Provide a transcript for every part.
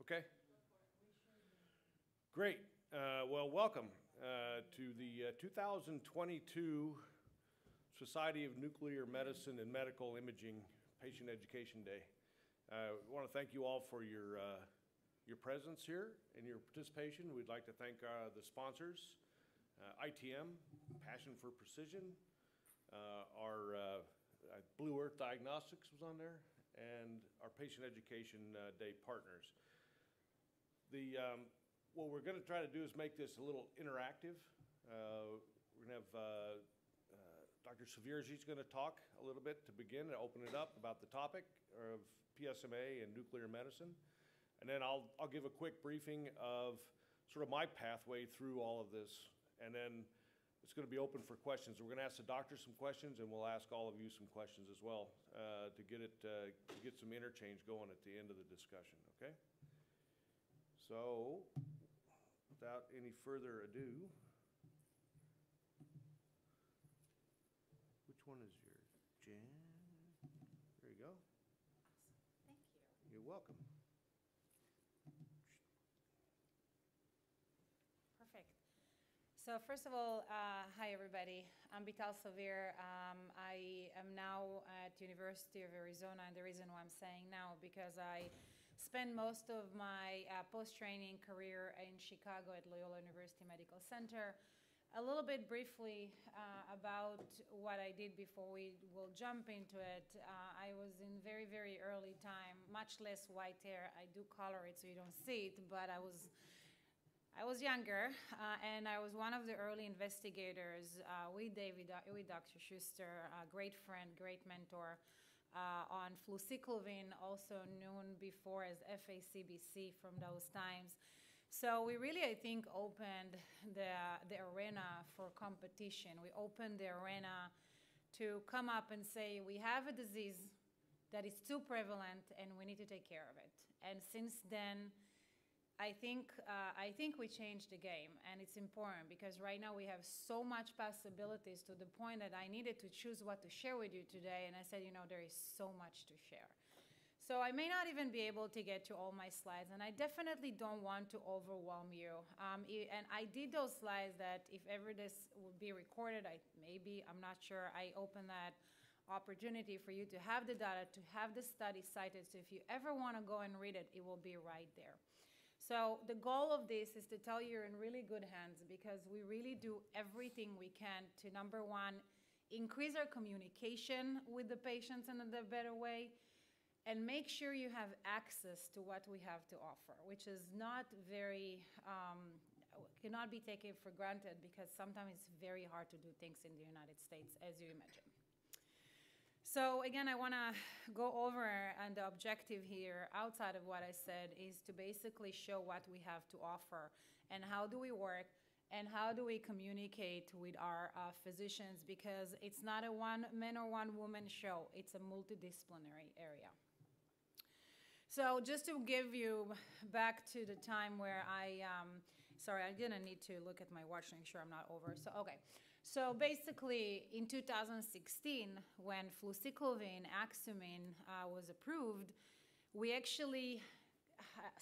Okay. Great. Well, welcome to the 2022 Society of Nuclear Medicine and Medical Imaging Patient Education Day. I want to thank you all for your presence here and your participation. We'd like to thank the sponsors, ITM, Passion for Precision, our Blue Earth Diagnostics was on there, and our Patient Education Day partners. What we're going to try to do is make this a little interactive. We're going to have Dr. Savierji is going to talk a little bit to begin and open it up about the topic of PSMA and nuclear medicine. And then I'll give a quick briefing of sort of my pathway through all of this. And then it's going to be open for questions. We're going to ask the doctor some questions, and we'll ask all of you some questions as well to get some interchange going at the end of the discussion, okay? So, without any further ado, which one is yours? Jan? There you go. Awesome. Thank you. You're welcome. Perfect. So first of all, hi everybody. I'm Psa Response. I am now at University of Arizona, and the reason why I'm saying now because I spent most of my post-training career in Chicago at Loyola University Medical Center. A little bit briefly about what I did before we will jump into it. I was in very, very early time, much less white hair. I do color it so you don't see it, but I was younger, and I was one of the early investigators with Dr. Schuster, a great friend, great mentor, on fluciclovine, also known before as FACBC from those times. So we really, I think, opened the arena for competition. We opened the arena to come up and say, we have a disease that is too prevalent and we need to take care of it. And since then, I think we changed the game, and it's important because right now we have so much possibilities to the point that I needed to choose what to share with you today, and I said, you know, there is so much to share. So I may not even be able to get to all my slides, and I definitely don't want to overwhelm you. And I did those slides that if ever this would be recorded, I'm not sure, I open that opportunity for you to have the data, to have the study cited, so if you ever want to go and read it, it will be right there. So the goal of this is to tell you you're in really good hands because we really do everything we can to, number one, increase our communication with the patients in a better way and make sure you have access to what we have to offer, which is not very, cannot be taken for granted because sometimes it's very hard to do things in the United States, as you imagine. So again, I want to go over, and the objective here, outside of what I said, is to basically show what we have to offer and how do we work and how do we communicate with our physicians, because it's not a one man or one woman show, it's a multidisciplinary area. So just to give you back to the time where sorry, I didn't need to look at my watch to make sure I'm not over. So, okay. So basically, in 2016, when fluciclovine, Axumin, was approved, we actually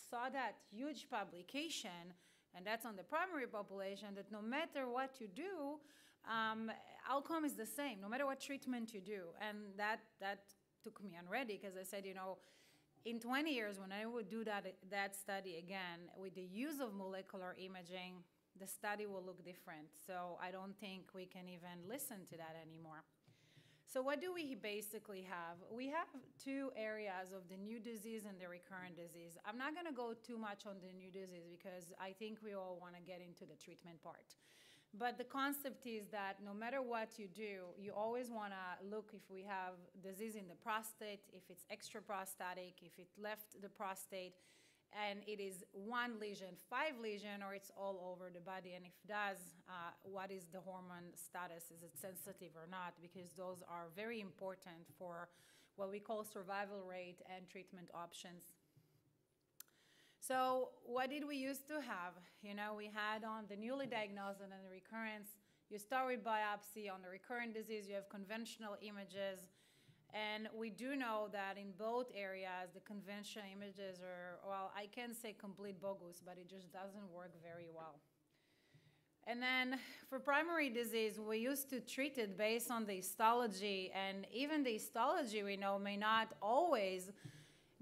saw that huge publication, and that's on the primary population, that no matter what you do, outcome is the same, no matter what treatment you do. And that took me unready because I said, you know, in 20 years, when I would do that study again, with the use of molecular imaging, the study will look different. So I don't think we can even listen to that anymore. So what do we basically have? We have two areas of the new disease and the recurrent disease. I'm not going to go too much on the new disease because I think we all want to get into the treatment part. But the concept is that no matter what you do, you always want to look if we have disease in the prostate, if it's extraprostatic, if it left the prostate, and it is one lesion, 5 lesions, or it's all over the body, and if it does, what is the hormone status? Is it sensitive or not? Because those are very important for what we call survival rate and treatment options. So what did we used to have? You know, we had on the newly diagnosed and the recurrence, you start with biopsy. On the recurrent disease, you have conventional images. And we do know that in both areas, the conventional images are, well, I can't say complete bogus, but it just doesn't work very well. And then for primary disease, we used to treat it based on the histology, and even the histology we know may not always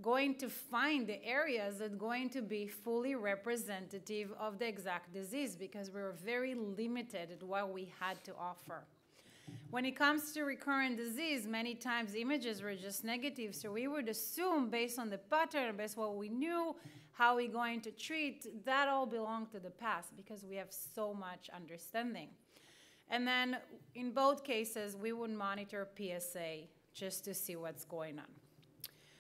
going to find the areas that are going to be fully representative of the exact disease, because we were very limited at what we had to offer. When it comes to recurrent disease, many times images were just negative, so we would assume based on the pattern, based on what we knew, how we're going to treat, that all belonged to the past because we have so much understanding. And then in both cases, we would monitor PSA just to see what's going on.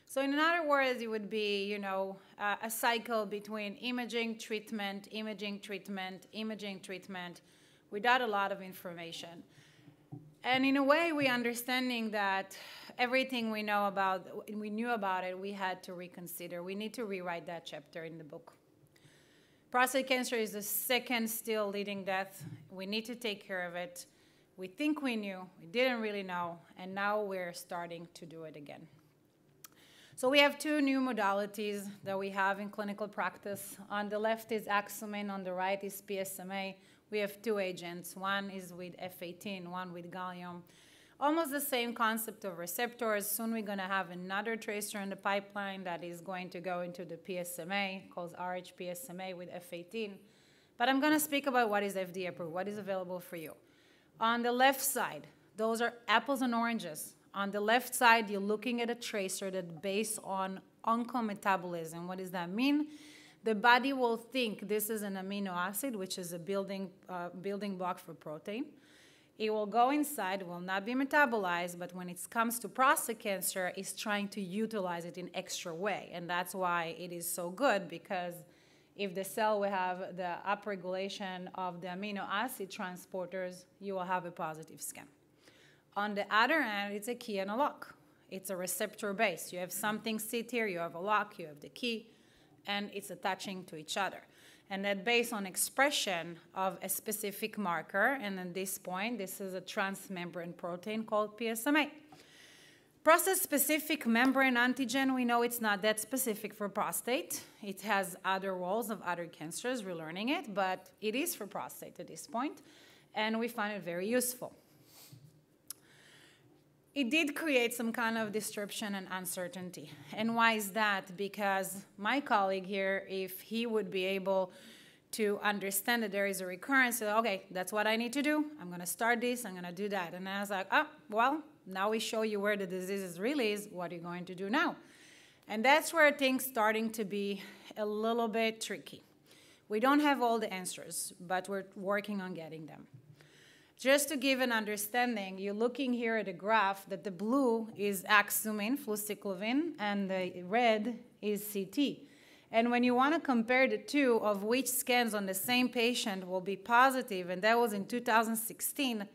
So in other words, it would be, you know, a cycle between imaging, treatment, imaging, treatment, imaging, treatment, without a lot of information. And in a way, we're understanding that everything we knew about it, we had to reconsider. We need to rewrite that chapter in the book. Prostate cancer is the second still leading death. We need to take care of it. We think we knew, we didn't really know, and now we're starting to do it again. So we have two new modalities that we have in clinical practice. On the left is Axumin, on the right is PSMA. We have two agents. One is with F18, one with gallium. Almost the same concept of receptors. Soon we're going to have another tracer in the pipeline that is going to go into the PSMA, called RH-PSMA with F18. But I'm going to speak about what is FDA approved, what is available for you. On the left side, those are apples and oranges. On the left side, you're looking at a tracer that's based on oncometabolism. What does that mean? The body will think this is an amino acid, which is a building block for protein. It will go inside, will not be metabolized, but when it comes to prostate cancer, it's trying to utilize it in extra way. And that's why it is so good, because if the cell will have the upregulation of the amino acid transporters, you will have a positive scan. On the other hand, it's a key and a lock. It's a receptor base. You have something sit here, you have a lock, you have the key, and it's attaching to each other. And that based on expression of a specific marker, and at this point, this is a transmembrane protein called PSMA. Prostate-specific membrane antigen, we know it's not that specific for prostate. It has other roles of other cancers, we're learning it, but it is for prostate at this point, and we find it very useful. It did create some kind of disruption and uncertainty. And why is that? Because my colleague here, if he would be able to understand that there is a recurrence, so, okay, that's what I need to do. I'm going to start this, I'm going to do that. And I was like, oh, well, now we show you where the disease really is. What are you going to do now? And that's where things starting to be a little bit tricky. We don't have all the answers, but we're working on getting them. Just to give an understanding, you're looking here at a graph that the blue is Axumin, fluciclovin, and the red is CT. And when you want to compare the two of which scans on the same patient will be positive, and that was in 2016,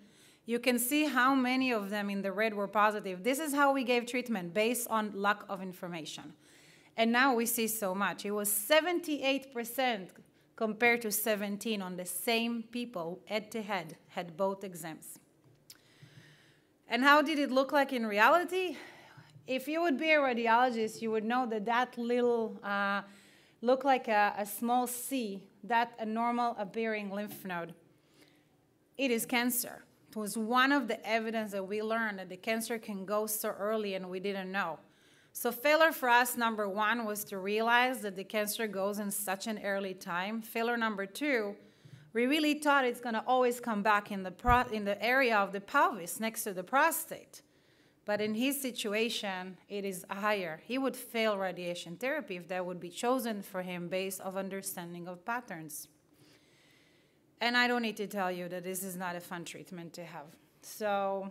you can see how many of them in the red were positive. This is how we gave treatment, based on lack of information. And now we see so much. It was 78% compared to 17 on the same people, head-to-head, had both exams. And how did it look like in reality? If you would be a radiologist, you would know that that little looked like a small C, that a normal appearing lymph node. It is cancer. It was one of the evidence that we learned that the cancer can go so early and we didn't know. So failure for us, number one, was to realize that the cancer goes in such an early time. Failure number two, we really thought it's going to always come back in the area of the pelvis next to the prostate. But in his situation, it is higher. He would fail radiation therapy if that would be chosen for him based on understanding of patterns. And I don't need to tell you that this is not a fun treatment to have. So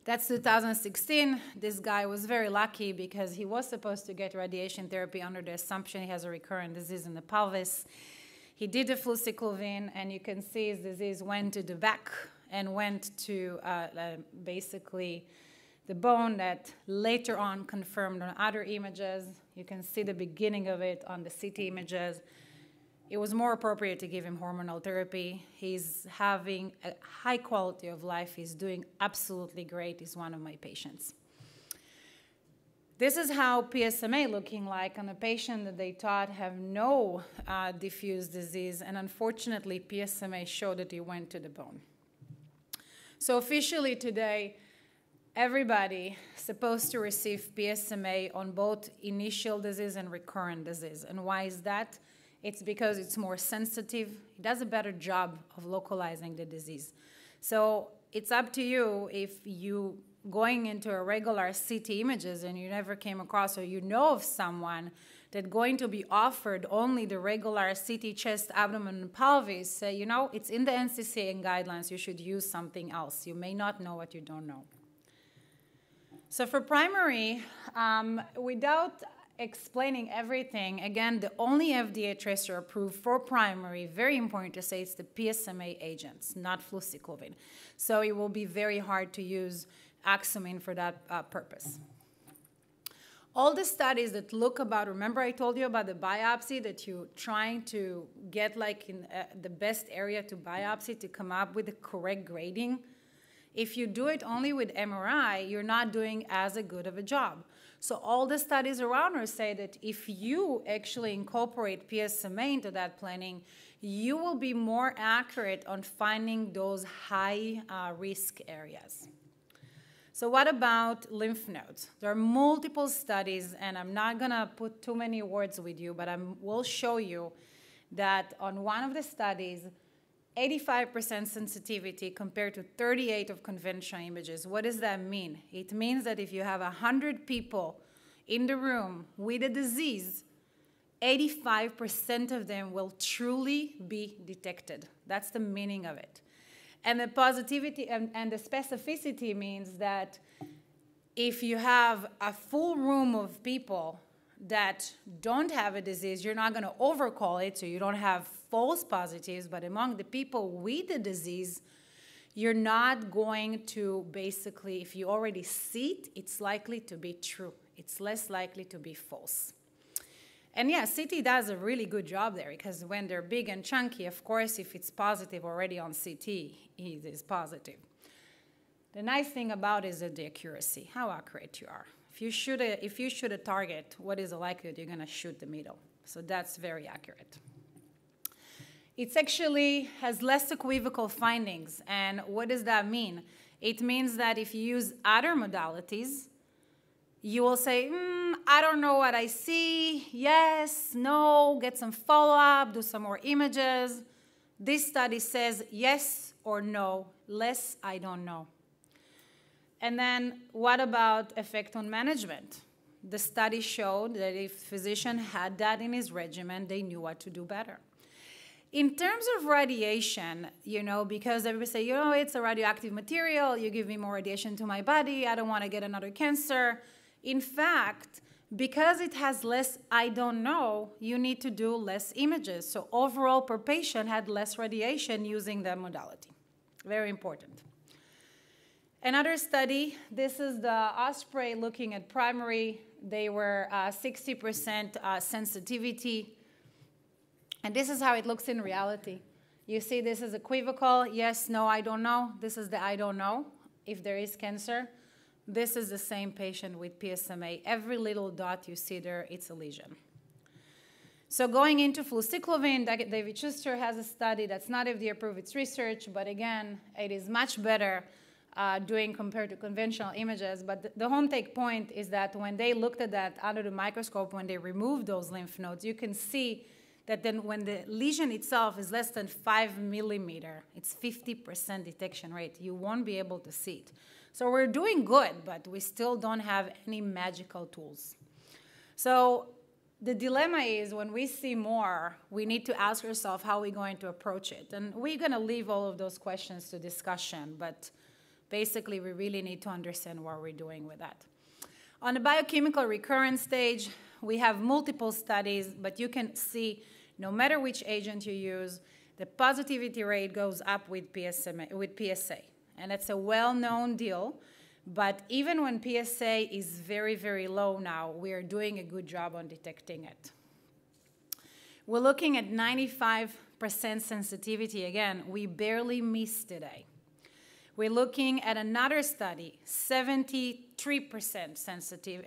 that's 2016. This guy was very lucky because he was supposed to get radiation therapy under the assumption he has a recurrent disease in the pelvis. He did the fluciclovin, and you can see his disease went to the back and went to basically the bone that later on confirmed on other images. You can see the beginning of it on the CT images. It was more appropriate to give him hormonal therapy. He's having a high quality of life. He's doing absolutely great. He's one of my patients. This is how PSMA looking like on a patient that they thought have no diffuse disease, and unfortunately PSMA showed that it went to the bone. So officially today, everybody is supposed to receive PSMA on both initial disease and recurrent disease. And why is that? It's because it's more sensitive. It does a better job of localizing the disease. So it's up to you if you going into a regular CT images and you never came across, or you know of someone that going to be offered only the regular CT chest, abdomen, and pelvis, say, you know, it's in the NCCN guidelines, you should use something else. You may not know what you don't know. So for primary, without explaining everything, again, the only FDA tracer approved for primary, very important to say, it's the PSMA agents, not fluciclovine. So it will be very hard to use Axumin for that purpose. All the studies that look about, remember I told you about the biopsy, that you're trying to get like in the best area to biopsy to come up with the correct grading. If you do it only with MRI, you're not doing as good of a job. So all the studies around us say that if you actually incorporate PSMA into that planning, you will be more accurate on finding those high risk areas. So what about lymph nodes? There are multiple studies, and I'm not gonna put too many words with you, but I will show you that on one of the studies, 85% sensitivity compared to 38 of conventional images. What does that mean? It means that if you have 100 people in the room with a disease, 85% of them will truly be detected. That's the meaning of it. And the positivity and the specificity means that if you have a full room of people that don't have a disease, you're not going to overcall it, so you don't have false positives, but among the people with the disease, you're not going to basically, if you already see it, it's likely to be true. It's less likely to be false. And yeah, CT does a really good job there, because when they're big and chunky, of course, if it's positive already on CT, it is positive. The nice thing about it is the accuracy, how accurate you are. If you shoot a target, what is the likelihood you're going to shoot the middle? So that's very accurate. It actually has less equivocal findings. And what does that mean? It means that if you use other modalities, you will say, I don't know what I see, yes, no, get some follow-up, do some more images. This study says yes or no, less I don't know. And then what about effect on management? The study showed that if physician had that in his regimen, they knew what to do better. In terms of radiation, you know, because everybody say, you know, it's a radioactive material, you give me more radiation to my body, I don't want to get another cancer. In fact, because it has less I don't know, you need to do less images. So overall per patient had less radiation using that modality. Very important. Another study, this is the Osprey looking at primary. They were 60% sensitivity. And this is how it looks in reality. You see this is equivocal, yes, no, I don't know. This is the I don't know, if there is cancer. This is the same patient with PSMA. Every little dot you see there, it's a lesion. So going into fluciclovine, David Schuster has a study that's not FDA approved, it's research, but again, it is much better doing compared to conventional images. But the home take point is that when they looked at that under the microscope, when they removed those lymph nodes, you can see that then when the lesion itself is less than 5 millimeter, it's 50% detection rate. You won't be able to see it. So we're doing good, but we still don't have any magical tools. So the dilemma is when we see more, we need to ask ourselves how we're going to approach it. And we're going to leave all of those questions to discussion, but basically we really need to understand what we're doing with that. On the biochemical recurrence stage, we have multiple studies, but you can see no matter which agent you use, the positivity rate goes up with PSA. And it's a well-known deal, but even when PSA is very, very low now, we are doing a good job on detecting it. We're looking at 95% sensitivity. Again, we barely miss today. We're looking at another study, 73% sensitive,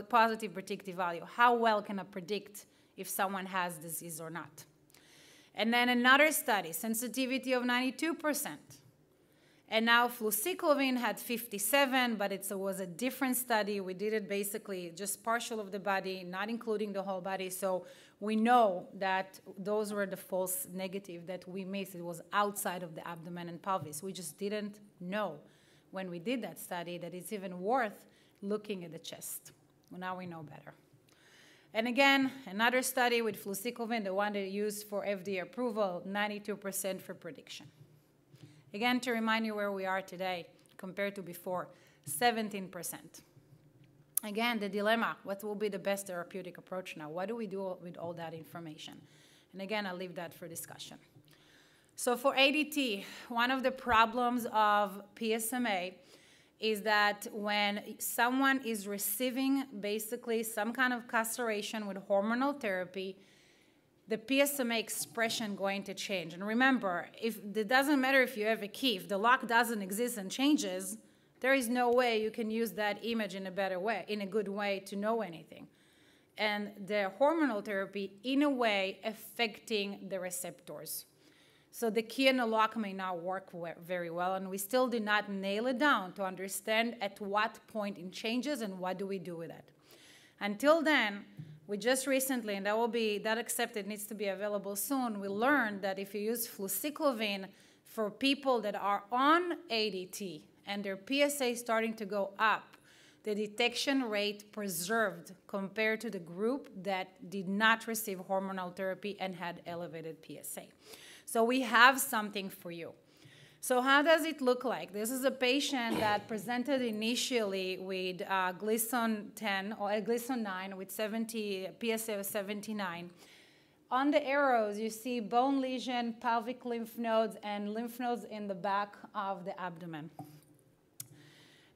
positive predictive value. How well can I predict if someone has disease or not? And then another study, sensitivity of 92%. And now fluciclovine had 57, but it was a different study. We did it basically just partial of the body, not including the whole body. So we know that those were the false negative that we missed. It was outside of the abdomen and pelvis. We just didn't know when we did that study that it's even worth looking at the chest. Well, now we know better. And again, another study with fluciclovine, the one they used for FDA approval, 92% for prediction. Again, to remind you where we are today compared to before, 17%. Again, the dilemma, what will be the best therapeutic approach now? What do we do with all that information? And again, I'll leave that for discussion. So for ADT, one of the problems of PSMA is that when someone is receiving basically some kind of castration with hormonal therapy, the PSMA expression going to change. And remember, it doesn't matter if you have a key, if the lock doesn't exist and changes, there is no way you can use that image in a better way, in a good way to know anything. And the hormonal therapy, in a way, affecting the receptors. So the key and the lock may not work very well, and we still did not nail it down to understand at what point it changes and what do we do with it. Until then, we just recently, and that accepted needs to be available soon, we learned that if you use fluciclovine for people that are on ADT and their PSA is starting to go up, the detection rate preserved compared to the group that did not receive hormonal therapy and had elevated PSA. So we have something for you. So how does it look like? This is a patient that presented initially with Gleason 10 or Gleason 9 with PSA of 79. On the arrows, you see bone lesion, pelvic lymph nodes, and lymph nodes in the back of the abdomen.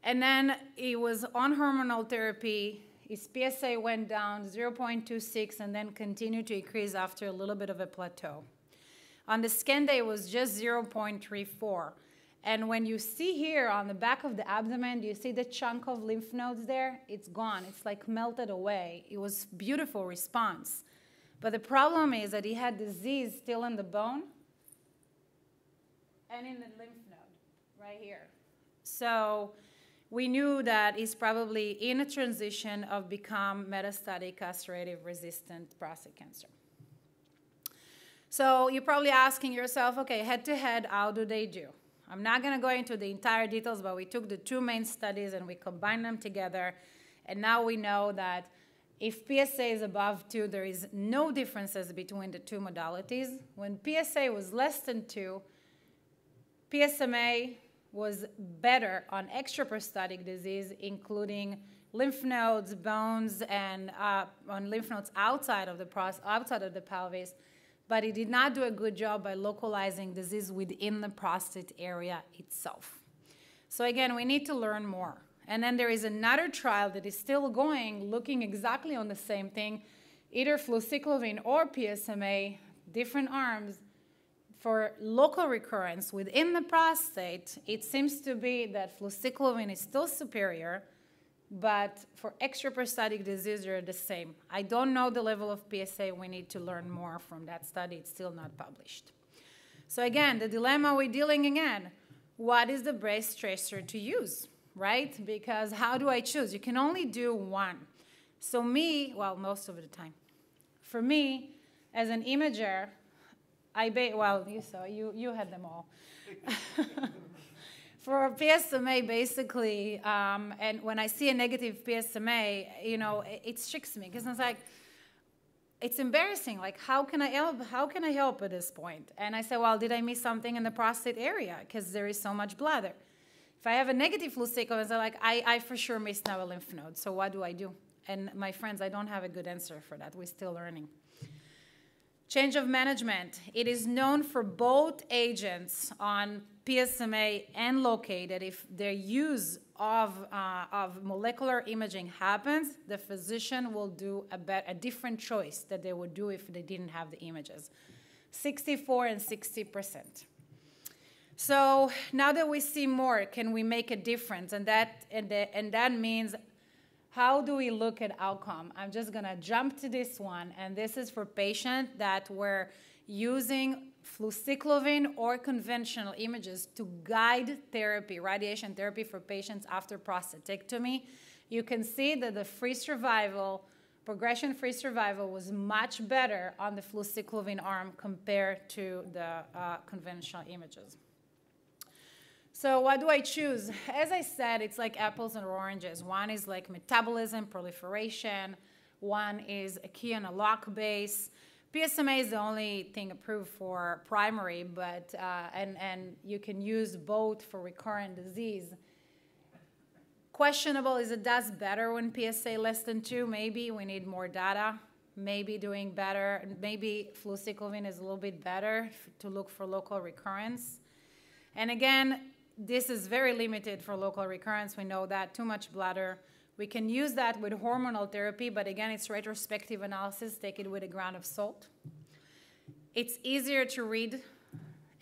And then he was on hormonal therapy. His PSA went down 0.26 and then continued to increase after a little bit of a plateau. On the scan day, it was just 0.34. And when you see here on the back of the abdomen, do you see the chunk of lymph nodes there? It's gone. It's like melted away. It was a beautiful response. But the problem is that he had disease still in the bone and in the lymph node right here. So we knew that he's probably in a transition of become metastatic castrative-resistant prostate cancer. So you're probably asking yourself, okay, head-to-head, how do they do? I'm not going to go into the entire details, but we took the two main studies and we combined them together. And now we know that if PSA is above 2, there is no differences between the two modalities. When PSA was less than 2, PSMA was better on extraprostatic disease, including lymph nodes, bones, and on lymph nodes outside of the pelvis. But it did not do a good job by localizing disease within the prostate area itself. So again, we need to learn more. And then there is another trial that is still going, looking exactly on the same thing, either fluciclovine or PSMA, different arms, for local recurrence within the prostate. It seems to be that fluciclovine is still superior, but for extraprostatic disease, they're the same. I don't know the level of PSA. We need to learn more from that study. It's still not published. So again, the dilemma we're dealing again, what is the breast tracer to use, right? Because how do I choose? You can only do one. So me, well, most of the time. For me, as an imager, you had them all. For PSMA, basically, and when I see a negative PSMA, it shakes me because it's like, it's embarrassing. Like, how can I help? How can I help at this point? And I say, well, did I miss something in the prostate area? Because there is so much blood there. If I have a negative fluciclovine, I'm like, I for sure missed now a lymph node. So what do I do? And my friends, I don't have a good answer for that. We're still learning. Change of management. It is known for both agents on PSMA and locate that if their use of molecular imaging happens, the physician will do a different choice that they would do if they didn't have the images. 64% and 60%. So now that we see more, can we make a difference? And that means, how do we look at outcome? I'm just gonna jump to this one, and this is for patients that were using fluciclovine or conventional images to guide therapy, radiation therapy for patients after prostatectomy. You can see that the free survival, progression-free survival was much better on the fluciclovine arm compared to the conventional images. So what do I choose? As I said, it's like apples and oranges. One is like metabolism, proliferation. One is a key on a lock base. PSMA is the only thing approved for primary, but and you can use both for recurrent disease. Questionable is it does better when PSA less than 2. Maybe we need more data. Maybe doing better. Maybe fluciclovine is a little bit better to look for local recurrence. And again, this is very limited for local recurrence. We know that too much bladder. We can use that with hormonal therapy, but again, it's retrospective analysis. Take it with a grain of salt. It's easier to read.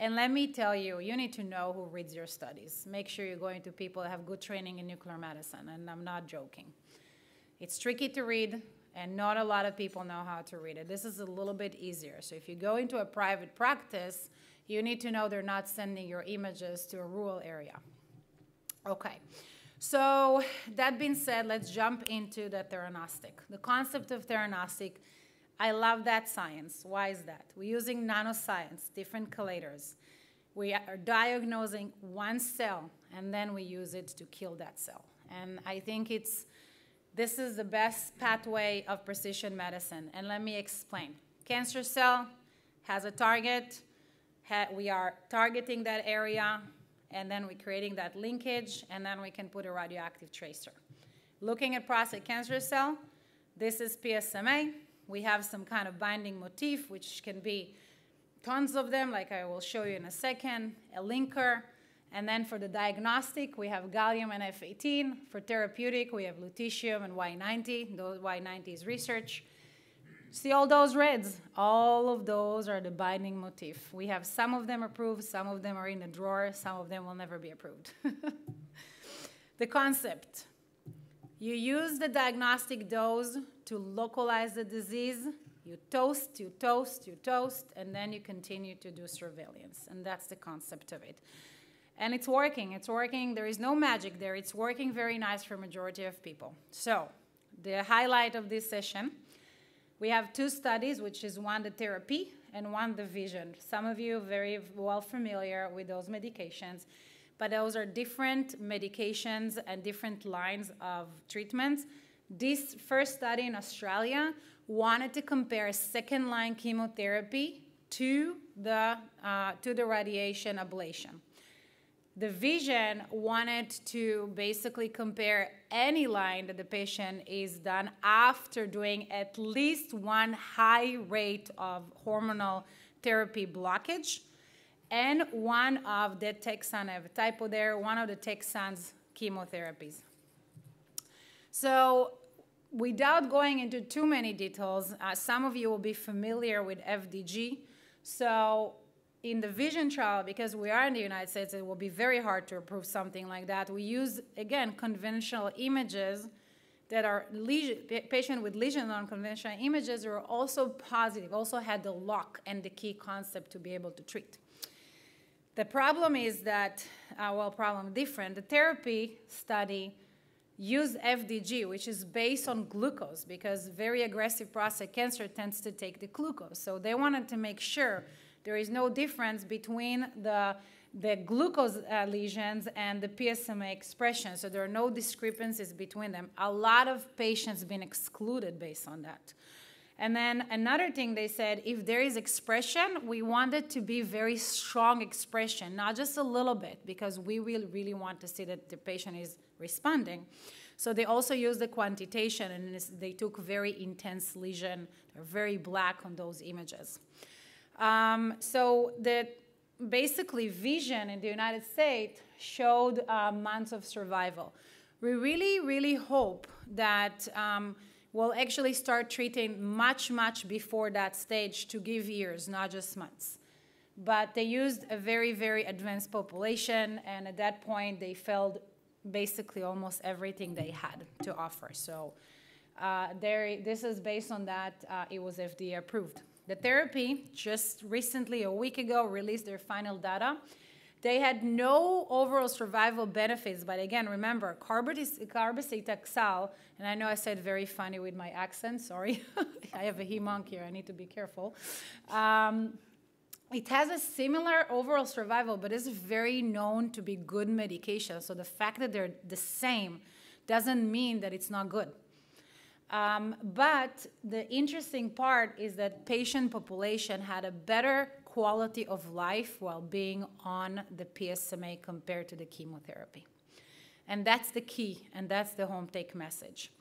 And let me tell you, you need to know who reads your studies. Make sure you're going to people that have good training in nuclear medicine, and I'm not joking. It's tricky to read, and not a lot of people know how to read it. This is a little bit easier. So if you go into a private practice, you need to know they're not sending your images to a rural area. Okay, so that being said, let's jump into the theranostic. The concept of theranostic, I love that science. Why is that? We're using nanoscience, different chelators. We are diagnosing one cell, and then we use it to kill that cell. And I think this is the best pathway of precision medicine. And let me explain. Cancer cell has a target. We are targeting that area, and then we're creating that linkage, and then we can put a radioactive tracer. Looking at prostate cancer cell, this is PSMA. We have some kind of binding motif, which can be tons of them, like I will show you in a second, a linker. And then for the diagnostic, we have gallium and F18. For therapeutic, we have lutetium and Y90. Those Y90 is research. See all those reds? All of those are the binding motif. We have some of them approved, some of them are in the drawer, some of them will never be approved. The concept. You use the diagnostic dose to localize the disease. You toast, you toast, you toast, and then you continue to do surveillance. And that's the concept of it. And it's working. It's working. There is no magic there. It's working very nice for a majority of people. So the highlight of this session, we have 2 studies, which is one the therapy and one the vision. Some of you are very well familiar with those medications, but those are different medications and different lines of treatments. This first study in Australia wanted to compare second-line chemotherapy to the radiation ablation. The vision wanted to basically compare any line that the patient is done after doing at least one high rate of hormonal therapy blockage and one of the Texan, I have a typo there, one of the Texan's chemotherapies. So without going into too many details, some of you will be familiar with FDG. So in the vision trial, because we are in the United States, it will be very hard to approve something like that. We use, again, conventional images that are patient with lesion on conventional images are also positive, also had the lock and the key concept to be able to treat. The problem is that, problem different. The therapy study used FDG, which is based on glucose, because very aggressive prostate cancer tends to take the glucose. So they wanted to make sure there is no difference between the glucose lesions and the PSMA expression. So there are no discrepancies between them. A lot of patients have been excluded based on that. And then another thing they said, if there is expression, we want it to be very strong expression, not just a little bit, because we will really want to see that the patient is responding. So they also used the quantitation, and they took very intense lesion. They're very black on those images. So the basically vision in the United States showed months of survival. We really, really hope that we'll actually start treating much, much before that stage to give years, not just months. but they used a very, very advanced population, and at that point, they failed basically almost everything they had to offer. So this is based on that, it was FDA approved. The therapy just recently, a week ago, released their final data. They had no overall survival benefits, but again, remember, carboxytaxal, and I know I said very funny with my accent, sorry. I have a hem-onc here, I need to be careful. It has a similar overall survival, but it's very known to be good medication. So the fact that they're the same doesn't mean that it's not good. But the interesting part is that patient population had a better quality of life while being on the PSMA compared to the chemotherapy. And that's the key, and that's the home take message.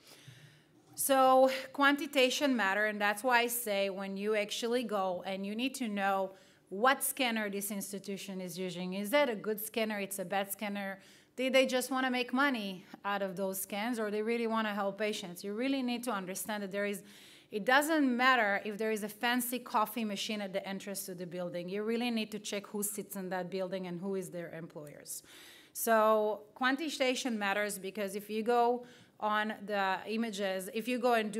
So quantitation matter, and that's why I say when you actually go and you need to know what scanner this institution is using. Is that a good scanner? It's a bad scanner. Did they just want to make money out of those scans, or they really want to help patients? You really need to understand that it doesn't matter if there is a fancy coffee machine at the entrance to the building. You really need to check who sits in that building and who is their employers. So quantitation matters, because if you go on the images, if you go and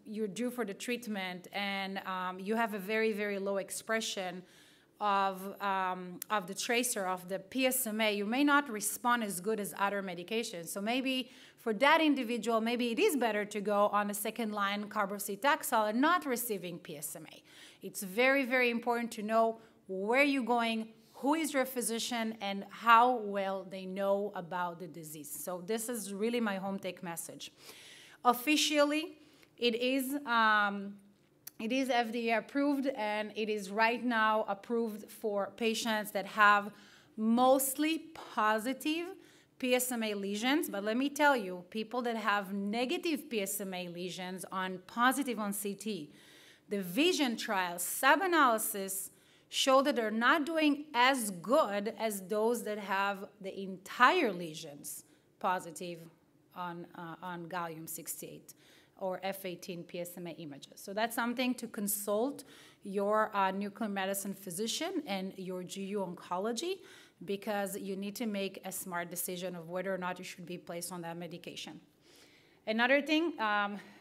you're due for the treatment and you have a very, very low expression of the tracer of the PSMA, you may not respond as good as other medications. So maybe for that individual, maybe it is better to go on a second-line carboxytaxal and not receiving PSMA. It's very, very important to know where you're going, who is your physician, and how well they know about the disease. So this is really my home take message. Officially, it is FDA approved, and it is right now approved for patients that have mostly positive PSMA lesions. But let me tell you, people that have negative PSMA lesions on positive on CT, the VISION trial sub-analysis show that they're not doing as good as those that have the entire lesions positive on gallium-68 or F18 PSMA images. So that's something to consult your nuclear medicine physician and your GU oncology, because you need to make a smart decision of whether or not you should be placed on that medication. Another thing,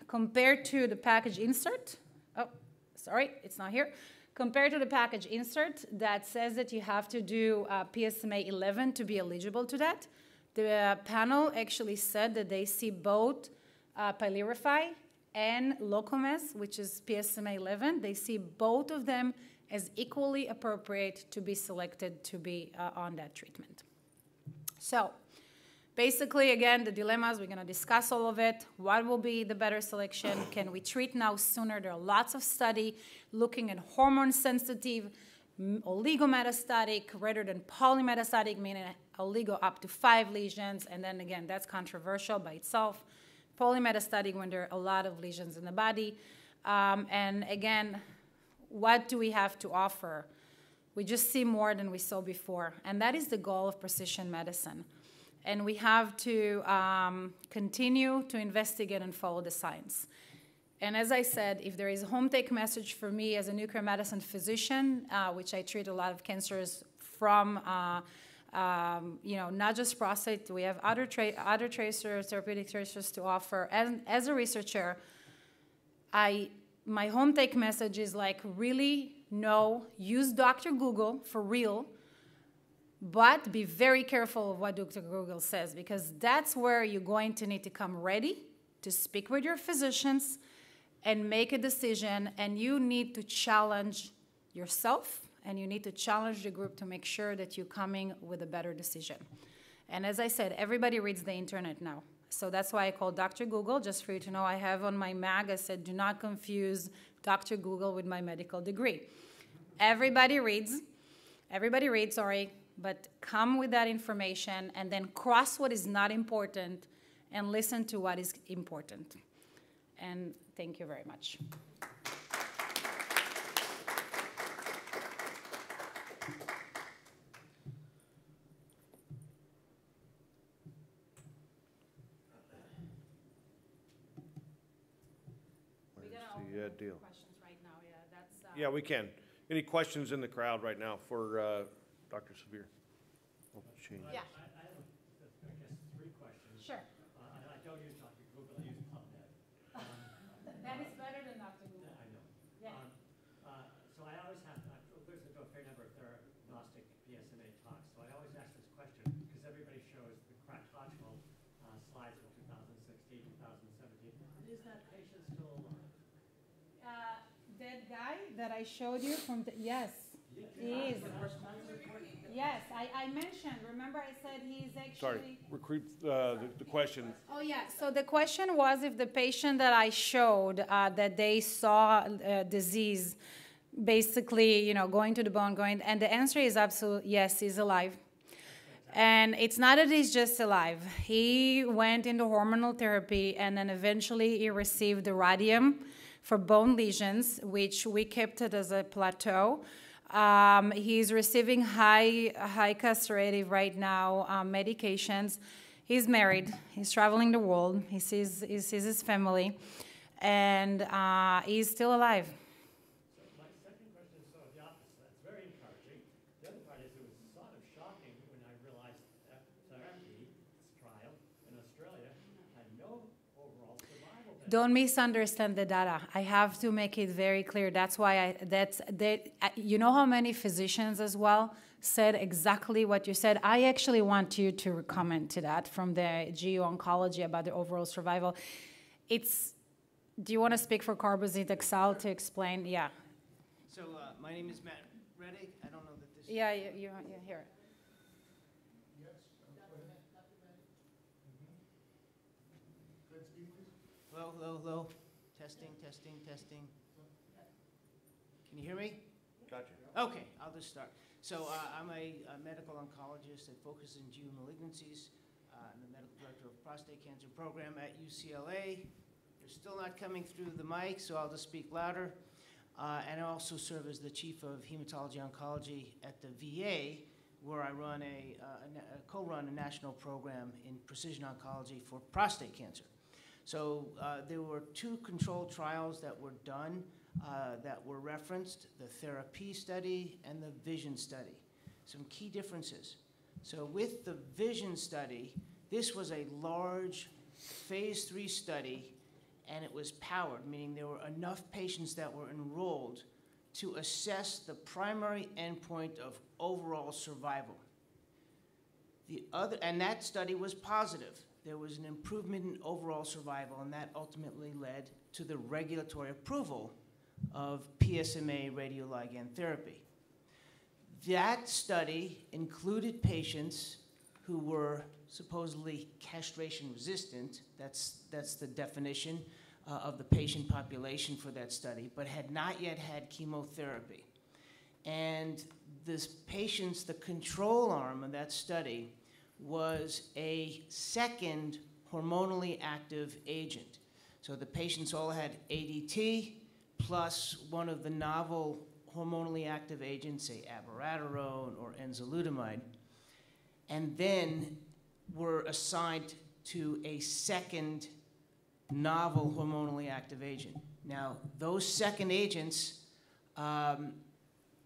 compared to the package insert, oh, sorry, it's not here. Compared to the package insert that says that you have to do PSMA 11 to be eligible to that, the panel actually said that they see both Pylirify and Locomes, which is PSMA 11, they see both of them as equally appropriate to be selected to be on that treatment. So basically, again, the dilemmas, we're going to discuss all of it. What will be the better selection? Can we treat now sooner? There are lots of study looking at hormone-sensitive, oligometastatic rather than polymetastatic, meaning oligo up to 5 lesions. And then again, that's controversial by itself. Polymetastatic when there are a lot of lesions in the body. And again, what do we have to offer? We just see more than we saw before. And that is the goal of precision medicine. And we have to continue to investigate and follow the science. And as I said, if there is a home take message for me as a nuclear medicine physician, which I treat a lot of cancers from, not just prostate, we have other tracers, therapeutic tracers to offer. And as a researcher, my home take message is like, really use Dr. Google for real, but be very careful of what Dr. Google says, because that's where you're going to need to come ready to speak with your physicians and make a decision, and you need to challenge yourself and you need to challenge the group to make sure that you're coming with a better decision. And as I said, everybody reads the internet now. So that's why I call Dr. Google, just for you to know. I have on my mag, I said, do not confuse Dr. Google with my medical degree. Everybody reads, but come with that information and then cross what is not important and listen to what is important. And thank you very much. Yeah, deal. Questions right now, yeah, that's... Yeah, we can. Any questions in the crowd right now for Dr. Severe? Oh, change. Yeah. I have, I guess, 3 questions. Sure. I don't use Dr. Google, I use PubMed. That is better than Dr. Google. I know. Yeah. So I always have, I've listened to a fair number of diagnostic PSMA talks, so I always ask this question, because everybody shows the chronological slides from 2016, 2017. Is that patient still alive? That guy that I showed you from yes, he is. Yes, I mentioned, remember I said he's actually... Sorry, recruit the question. Oh, yeah, so the question was if the patient that I showed that they saw disease, basically, going to the bone, and the answer is absolutely yes, he's alive. And it's not that he's just alive. He went into hormonal therapy, and then eventually he received the radium for bone lesions, which we kept it as a plateau. He's receiving high castrative right now medications. He's married. He's traveling the world. He sees his family, and he's still alive. So my second question is sort of the opposite. That's very encouraging. The other part is it was sort of shocking when I realized that therapy trial in Australia had no overall survival benefit. Don't misunderstand the data. I have to make it very clear. That's why you know how many physicians as well said exactly what you said. I actually want you to comment to that from the GU oncology about the overall survival. Do you want to speak for carboxyhexyl to explain? Yeah. So my name is Matt Reddick. I don't know that this. Yeah, you hear it. Yes, go ahead. Good, speak, please. Hello, hello, hello. Testing, testing, testing. Can you hear me? Gotcha. Okay, I'll just start. So I'm a medical oncologist that focuses in GU malignancies. I'm the medical director of prostate cancer program at UCLA. You're still not coming through the mic, so I'll just speak louder. And I also serve as the chief of hematology oncology at the VA, where I run co-run a national program in precision oncology for prostate cancer. So there were 2 controlled trials that were done that were referenced, the therapy study and the vision study. Some key differences. So with the vision study, this was a large phase 3 study, and it was powered, meaning there were enough patients that were enrolled to assess the primary endpoint of overall survival. And that study was positive. There was an improvement in overall survival, and that ultimately led to the regulatory approval of PSMA radioligand therapy. That study included patients who were supposedly castration resistant. That's the definition of the patient population for that study, but had not yet had chemotherapy. And the control arm of that study was a second hormonally active agent. So the patients all had ADT plus one of the novel hormonally active agents, say abiraterone or enzalutamide, and then were assigned to a second novel hormonally active agent. Now, those second agents are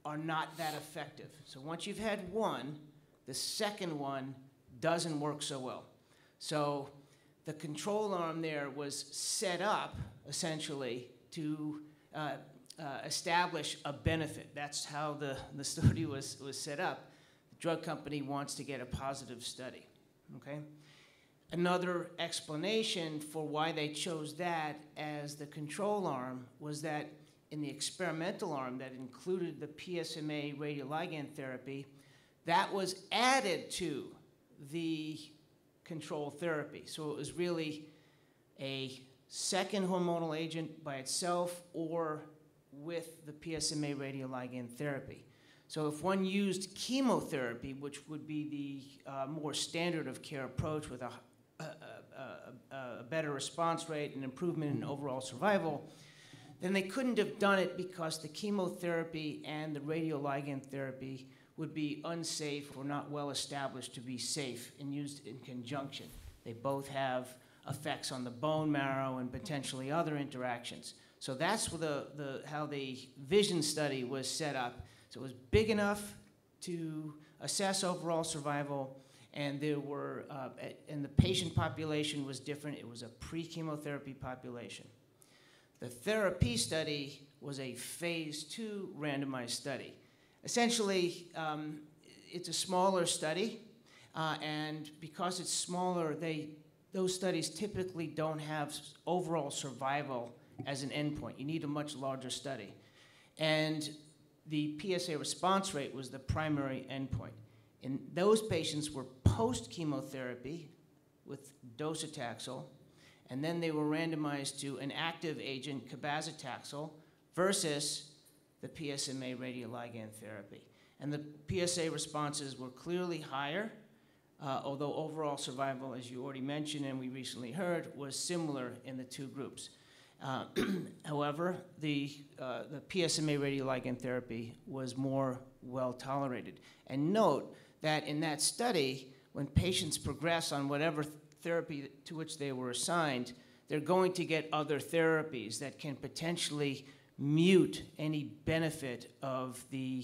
not that effective. So once you've had one, the second one doesn't work so well. So the control arm there was set up, essentially, to establish a benefit. That's how the study was set up. The drug company wants to get a positive study, okay? Another explanation for why they chose that as the control arm was that in the experimental arm that included the PSMA radioligand therapy, that was added to the control therapy. So it was really a second hormonal agent by itself or with the PSMA radioligand therapy. So if one used chemotherapy, which would be the more standard of care approach with a better response rate and improvement in overall survival, then they couldn't have done it because the chemotherapy and the radioligand therapy would be unsafe or not well established to be safe and used in conjunction. They both have effects on the bone marrow and potentially other interactions. So that's how the vision study was set up. So it was big enough to assess overall survival, and there were, and the patient population was different. It was a pre-chemotherapy population. The therapy study was a phase 2 randomized study. Essentially, it's a smaller study, and because it's smaller, those studies typically don't have overall survival as an endpoint. You need a much larger study. And the PSA response rate was the primary endpoint. And those patients were post-chemotherapy with docetaxel, and then they were randomized to an active agent, cabazitaxel, versus the PSMA radioligand therapy. And the PSA responses were clearly higher, although overall survival, as you already mentioned and we recently heard, was similar in the two groups. However, the PSMA radioligand therapy was more well tolerated. And note that in that study, when patients progress on whatever therapy to which they were assigned, they're going to get other therapies that can potentially mute any benefit of the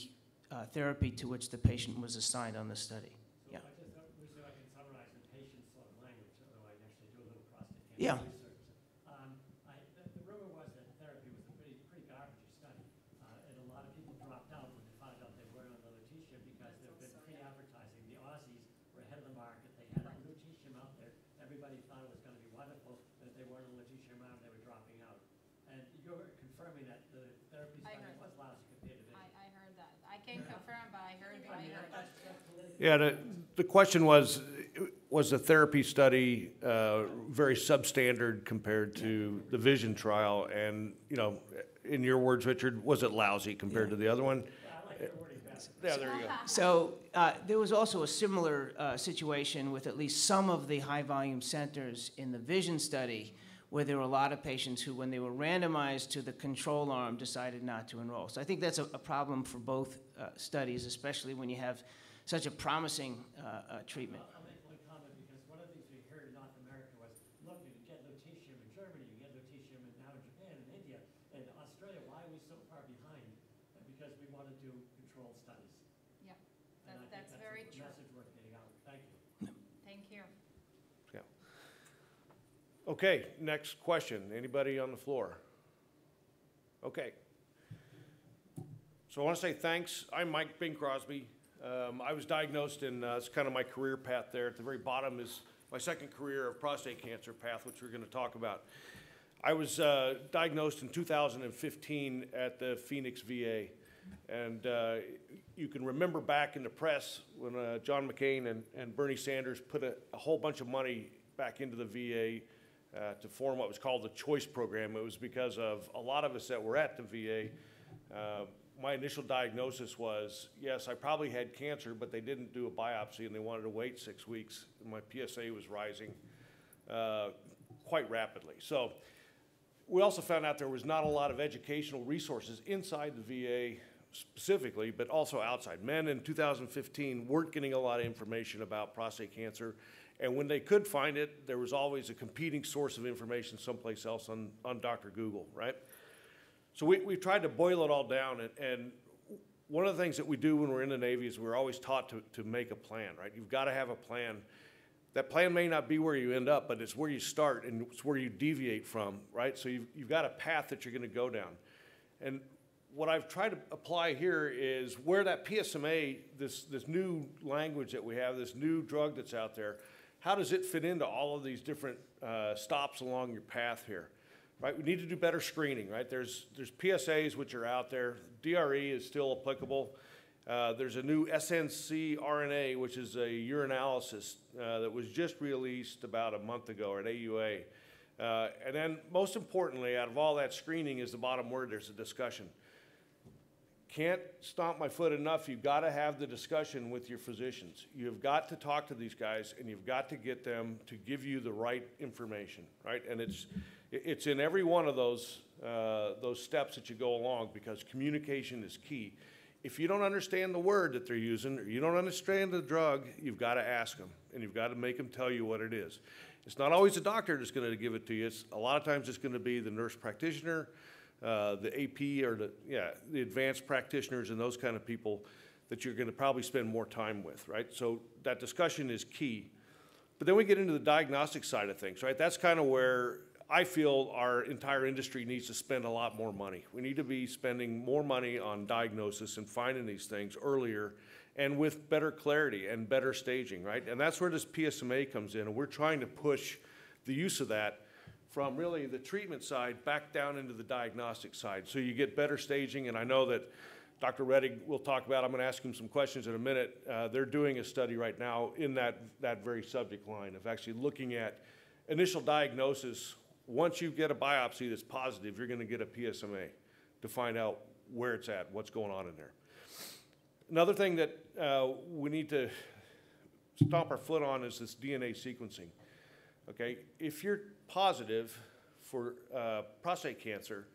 therapy to which the patient was assigned on the study. So I just, so I can summarize in patient's sort of language, although I actually do a little prostate cancer Yeah. research. The rumor was that therapy was a pretty garbage study, and a lot of people dropped out when they found out they weren't on the lutetium because there had been pre-advertising. The Aussies were ahead of the market. They had lutetium out there. Everybody thought it was going to be wonderful, but if they weren't on lutetium arm, they were dropping out. And you're confirming that the therapy I study heard was lousy compared to vision. I heard that. I can't confirm, but I heard that. Yeah, the question was the therapy study very substandard compared to the vision trial? And, you know, in your words, Richard, was it lousy compared to the other one? I like your wording best. Yeah, there you go. So there was also a similar situation with at least some of the high-volume centers in the vision study, where there were a lot of patients who, when they were randomized to the control arm, decided not to enroll. So I think that's a problem for both studies, especially when you have such a promising treatment. I'll make one comment because one of the things we heard in North America was, look, you can get lutetium in Germany, you can get lutetium now in Japan and India, and Australia, why are we so far behind? Because we want to do controlled studies. Yeah, And I think that's very a true. message worth getting out. Thank you. Thank you. Yeah. Okay, next question. Anybody on the floor? Okay. So I want to say thanks. I'm Mike Bing Crosby. I was diagnosed in, it's kind of my career path there. At the very bottom is my second career of prostate cancer path, which we're going to talk about. I was diagnosed in 2015 at the Phoenix VA. And you can remember back in the press when John McCain and Bernie Sanders put a whole bunch of money back into the VA to form what was called the CHOICE program. It was because of a lot of us that were at the VA. My initial diagnosis was, yes, I probably had cancer, but they didn't do a biopsy and they wanted to wait 6 weeks. And my PSA was rising quite rapidly. So we also found out there was not a lot of educational resources inside the VA specifically, but also outside. Men in 2015 weren't getting a lot of information about prostate cancer. And when they could find it, there was always a competing source of information someplace else on Dr. Google, right? So we tried to boil it all down, and one of the things that we do when we're in the Navy is we're always taught to make a plan, right? You've got to have a plan. That plan may not be where you end up, but it's where you start and it's where you deviate from, right? So you've got a path that you're going to go down. And what I've tried to apply here is where that PSMA, this new language that we have, this new drug that's out there, how does it fit into all of these different stops along your path here? Right, we need to do better screening, right? There's PSAs which are out there. DRE is still applicable. There's a new SNC RNA, which is a urinalysis that was just released about a month ago at AUA. And then most importantly, out of all that screening is the bottom word, there's a discussion. Can't stomp my foot enough. You've got to have the discussion with your physicians. You've got to talk to these guys and you've got to get them to give you the right information, right? And it's in every one of those steps that you go along because communication is key. If you don't understand the word that they're using or you don't understand the drug, you've got to ask them and you've got to make them tell you what it is. It's not always the doctor that's going to give it to you. A lot of times it's going to be the nurse practitioner, the AP, or the advanced practitioners and those kind of people that you're going to probably spend more time with, right? So that discussion is key. But then we get into the diagnostic side of things, right? That's kind of where I feel our entire industry needs to spend a lot more money. We need to be spending more money on diagnosis and finding these things earlier and with better clarity and better staging, right? And that's where this PSMA comes in, and we're trying to push the use of that from really the treatment side back down into the diagnostic side. So you get better staging, and I know that Dr. Rettig will talk about, I'm gonna ask him some questions in a minute. They're doing a study right now in that very subject line of actually looking at initial diagnosis. Once you get a biopsy that's positive, you're gonna get a PSMA to find out where it's at, what's going on in there. Another thing that we need to stomp our foot on is this DNA sequencing, okay? If you're positive for prostate cancer,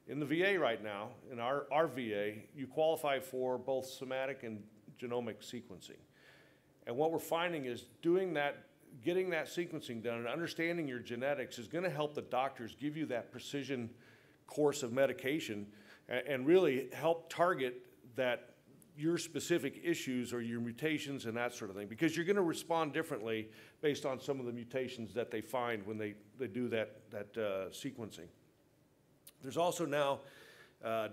in the VA right now, in our VA, you qualify for both somatic and genomic sequencing. And what we're finding is doing that, getting that sequencing done and understanding your genetics is gonna help the doctors give you that precision course of medication and really help target your specific issues or your mutations and that sort of thing, because you're gonna respond differently based on some of the mutations that they find when they do that sequencing. There's also now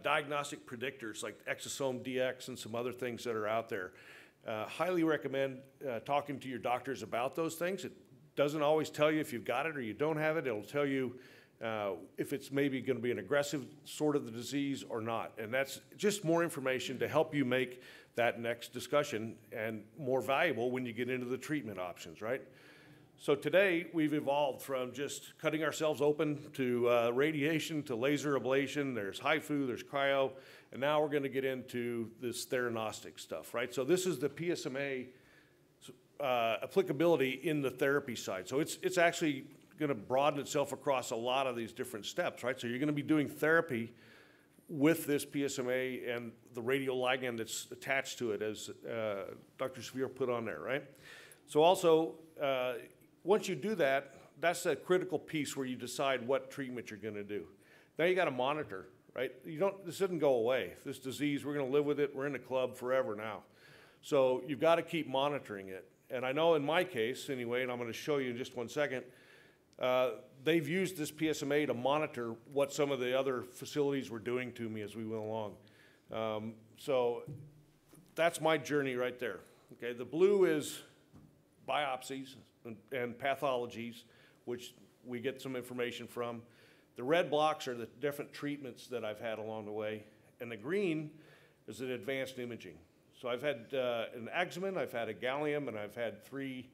diagnostic predictors like exosome DX and some other things that are out there. Highly recommend talking to your doctors about those things. It doesn't always tell you if you've got it or you don't have it. It'll tell you if it's maybe going to be an aggressive sort of the disease or not. And that's just more information to help you make that next discussion and more valuable when you get into the treatment options, right? So today, we've evolved from just cutting ourselves open to radiation, to laser ablation, there's HIFU, there's cryo, and now we're gonna get into this theranostic stuff, right? So this is the PSMA applicability in the therapy side. So it's actually gonna broaden itself across a lot of these different steps, right? So you're gonna be doing therapy with this PSMA and the radioligand that's attached to it, as Dr. Severe put on there, right? So also, once you do that, that's a critical piece where you decide what treatment you're gonna do. Now you gotta monitor, right? This didn't go away. This disease, we're gonna live with it. We're in the club forever now. So you've gotta keep monitoring it. And I know in my case, anyway, and I'm gonna show you in just 1 second, they've used this PSMA to monitor what some of the other facilities were doing to me as we went along. So that's my journey right there. Okay, the blue is biopsies and pathologies, which we get some information from. The red blocks are the different treatments that I've had along the way. And the green is an advanced imaging. So I've had an Axeman, I've had a gallium, and I've had 3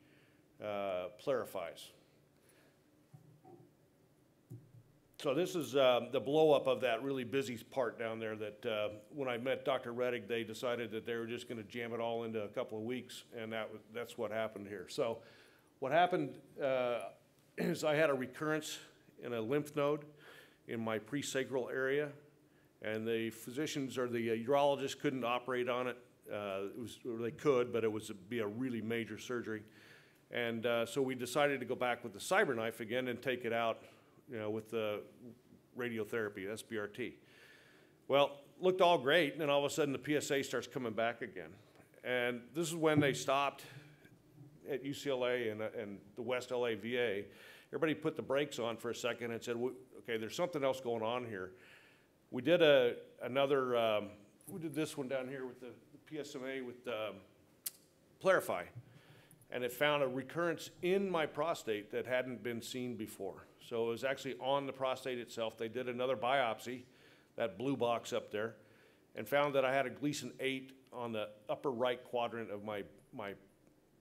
Plarifies. So this is the blow up of that really busy part down there that when I met Dr. Rettig, they decided that they were just gonna jam it all into a couple of weeks, and that's what happened here. So what happened is I had a recurrence in a lymph node in my presacral area, and the physicians or the urologists couldn't operate on it. They could, but it would be a really major surgery. And so we decided to go back with the CyberKnife again and take it out, with the radiotherapy, SBRT. Well, looked all great, and then all of a sudden the PSA starts coming back again. And this is when they stopped at UCLA and the West LA VA. Everybody put the brakes on for a second and said, okay, there's something else going on here. We did we did this one down here with the PSMA with Plarify, and it found a recurrence in my prostate that hadn't been seen before. So it was actually on the prostate itself. They did another biopsy, that blue box up there, and found that I had a Gleason 8 on the upper right quadrant of my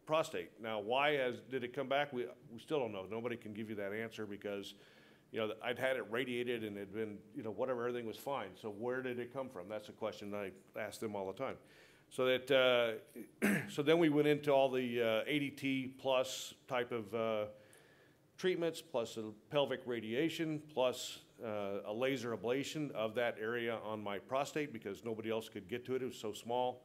prostate. Now, why did it come back? We still don't know. Nobody can give you that answer because, I'd had it radiated and it had been, whatever, everything was fine. So where did it come from? That's a question I ask them all the time. So that, so then we went into all the ADT plus type of treatments, plus a pelvic radiation, plus a laser ablation of that area on my prostate because nobody else could get to it. It was so small.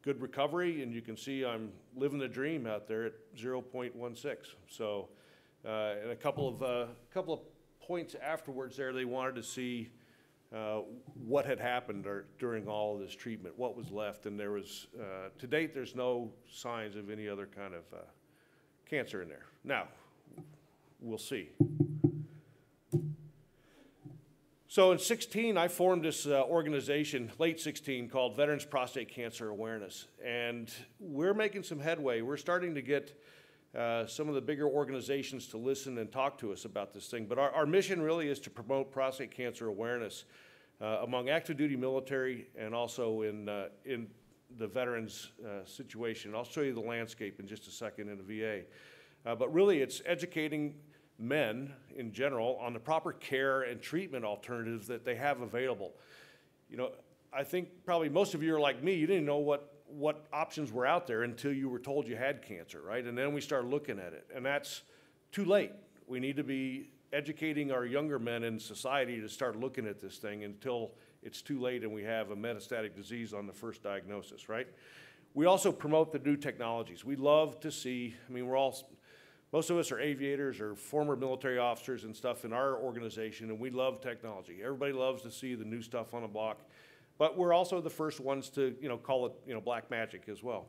good recovery, and you can see I'm living the dream out there at 0.16. So, and a couple of points afterwards there, they wanted to see what had happened during all of this treatment, what was left, and there was, to date, there's no signs of any other kind of cancer in there. Now, we'll see. So in 16, I formed this organization, late 16, called Veterans Prostate Cancer Awareness, and we're making some headway. We're starting to get some of the bigger organizations to listen and talk to us about this thing. But our mission really is to promote prostate cancer awareness among active duty military and also in the veterans situation. I'll show you the landscape in just a second in the VA. But really it's educating men in general on the proper care and treatment alternatives that they have available. You know, I think probably most of you are like me, you didn't know what options were out there until you were told you had cancer, right? And then we started looking at it, and that's too late. We need to be educating our younger men in society to start looking at this thing until it's too late and we have a metastatic disease on the first diagnosis, right? We also promote the new technologies. We love to see, I mean, most of us are aviators or former military officers and stuff in our organization, and we love technology. Everybody loves to see the new stuff on the block. But we're also the first ones to, call it, black magic as well.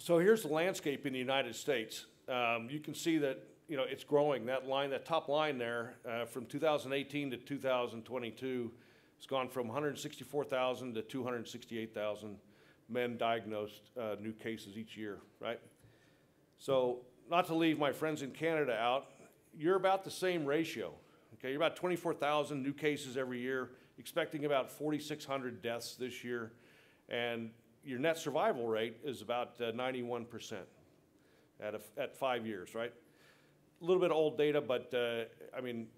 So here's the landscape in the United States. You can see that, it's growing. That line, that top line there, from 2018 to 2022, it's gone from 164,000 to 268,000 men diagnosed new cases each year, right? So not to leave my friends in Canada out, you're about the same ratio. Okay, you're about 24,000 new cases every year, expecting about 4,600 deaths this year, and your net survival rate is about 91% at 5 years, right? A little bit of old data, but I mean,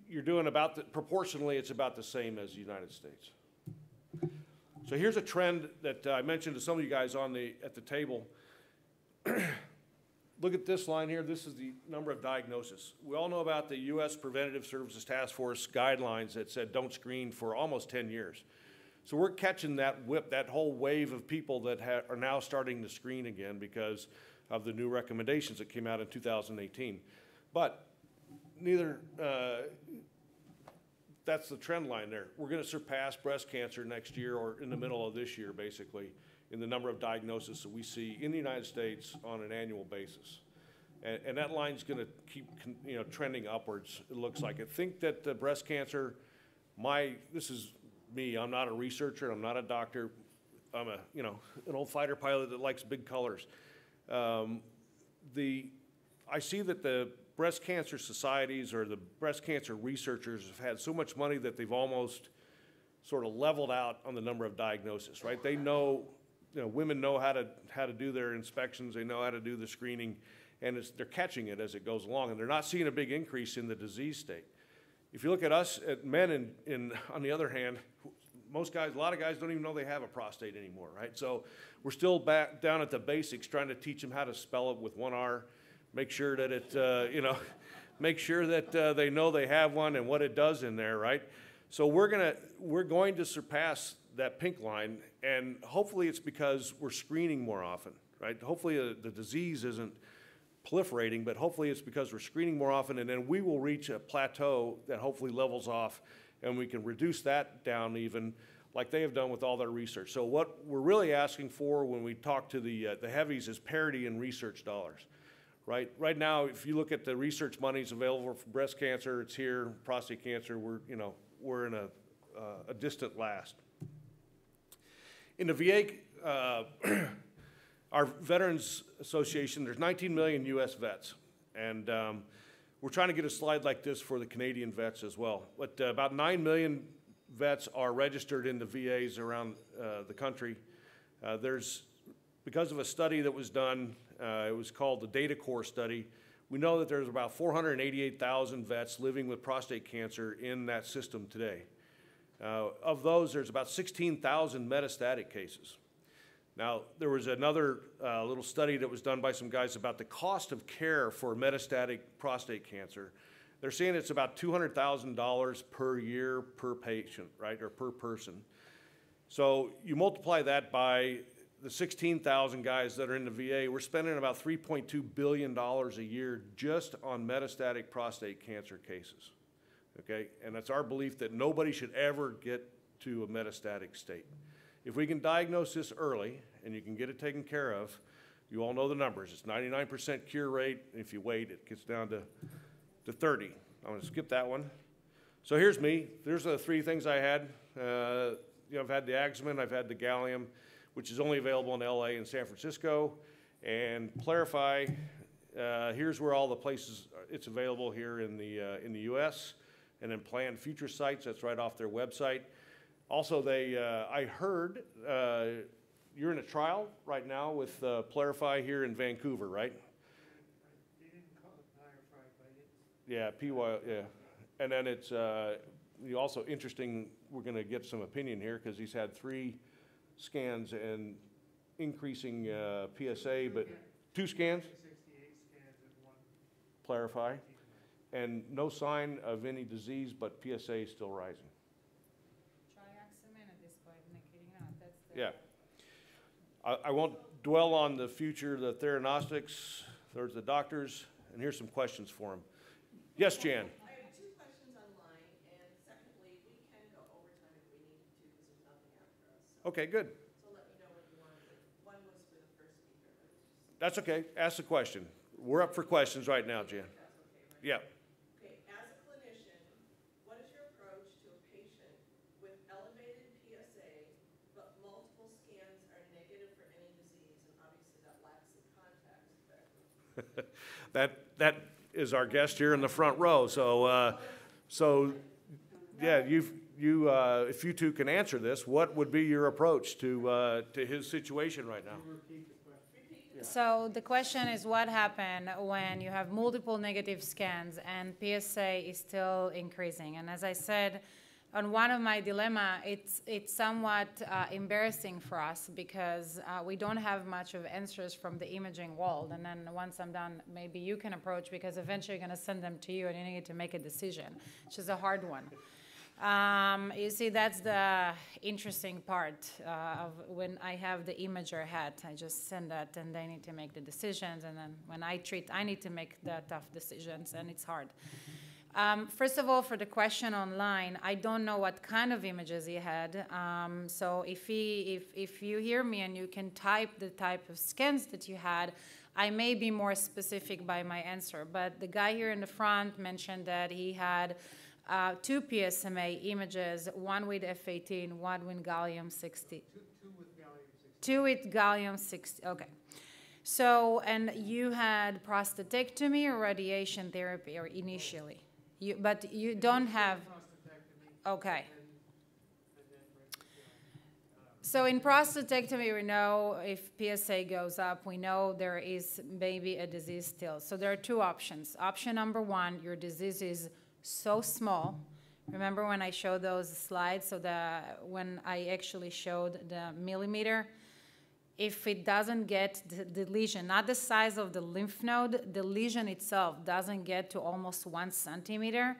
you're doing proportionally, it's about the same as the United States. So here's a trend that I mentioned to some of you guys at the table. Look at this line here. This is the number of diagnoses. We all know about the U.S. Preventative Services Task Force guidelines that said don't screen for almost 10 years. So we're catching that whole wave of people that are now starting to screen again because of the new recommendations that came out in 2018. But that's the trend line there. We're going to surpass breast cancer next year or in the middle of this year, basically, in the number of diagnoses that we see in the United States on an annual basis. And that line's gonna keep trending upwards, it looks like. I think that breast cancer, this is me, I'm not a researcher, I'm not a doctor, I'm an old fighter pilot that likes big colors. I see that the breast cancer societies or the breast cancer researchers have had so much money that they've almost sort of leveled out on the number of diagnoses, right? They know, women know how to do their inspections, they know how to do the screening, and they're catching it as it goes along, and they're not seeing a big increase in the disease state. If you look at us, at men, on the other hand, a lot of guys don't even know they have a prostate anymore, right? So we're still back down at the basics, trying to teach them how to spell it with one R, make sure that make sure that they know they have one and what it does in there, right? So we're going to surpass that pink line, and hopefully it's because we're screening more often, right? Hopefully the disease isn't proliferating, but hopefully it's because we're screening more often, and then we will reach a plateau that hopefully levels off, and we can reduce that down even like they have done with all their research. So what we're really asking for when we talk to the heavies is parity in research dollars, right? Right now, if you look at the research monies available for breast cancer, it's here, prostate cancer, we're in a distant last. In the VA, our Veterans Association, there's 19 million US vets, and we're trying to get a slide like this for the Canadian vets as well. But about 9 million vets are registered in the VAs around the country. Because of a study that was done, it was called the Data Core study, we know that there's about 488,000 vets living with prostate cancer in that system today. Of those, there's about 16,000 metastatic cases. Now, there was another little study that was done by some guys about the cost of care for metastatic prostate cancer. They're saying it's about $200,000 per year per patient, right, or per person. So you multiply that by the 16,000 guys that are in the VA, we're spending about $3.2 billion a year just on metastatic prostate cancer cases, okay? And it's our belief that nobody should ever get to a metastatic state. If we can diagnose this early and you can get it taken care of, you all know the numbers. It's 99% cure rate. If you wait, it gets down to 30. I'm gonna skip that one. So here's me. There's the three things I had. You know, I've had the Axeman, I've had the Gallium, which is only available in LA and San Francisco. And Clarify, here's where all the places it's available here in the US. And then planned future sites, that's right off their website. Also, I heard you're in a trial right now with Clarify here in Vancouver, right? They didn't call it Clarify, but it's. Yeah, yeah. And then it's also interesting, we're gonna get some opinion here because he's had 3 scans and increasing PSA, but 2 scans, 68 scans at 1. Clarify, and no sign of any disease, but PSA is still rising. Try Axeman at this point, that's the. Yeah. I won't dwell on the future, the theranostics, there's the doctors, and here's some questions for them. Yes, Jan? I have 2 questions online, and secondly, we can go overtime if we need to, because there's nothing after us. Okay, good. So let me know when you want it. One was for the first speaker, but it's just, That's okay. Ask the question. We're up for questions right now, Jan. if that's okay, right? Yeah. Okay, as a clinician, what is your approach to a patient with elevated PSA, but multiple scans are negative for any disease, and obviously that lacks the context. That is our guest here in the front row. So yeah, if you two can answer this, what would be your approach to his situation right now? So the question is, what happened when you have multiple negative scans and PSA is still increasing? And as I said, on one of my dilemma, it's somewhat embarrassing for us because we don't have much of answers from the imaging world. And then once I'm done, maybe you can approach, because eventually you're going to send them to you and you need to make a decision, which is a hard one. You see, that's the interesting part of when I have the imager hat. I just send that and they need to make the decisions. And then when I treat, I need to make the tough decisions, and it's hard. First of all, for the question online, I don't know what kind of images he had. So if you hear me and you can type the type of scans that you had, I may be more specific by my answer. But the guy here in the front mentioned that he had 2 PSMA images, one with F18, one with gallium-60. 2 with gallium-60, okay. So, and you had prostatectomy or radiation therapy, or initially? But you don't have, okay. So in prostatectomy, we know if PSA goes up, we know there is maybe a disease still. So there are 2 options. Option number 1, your disease is so small. Remember when I showed those slides? So when I actually showed the millimeter, if it doesn't get the lesion, not the size of the lymph node, the lesion itself doesn't get to almost 1 centimeter,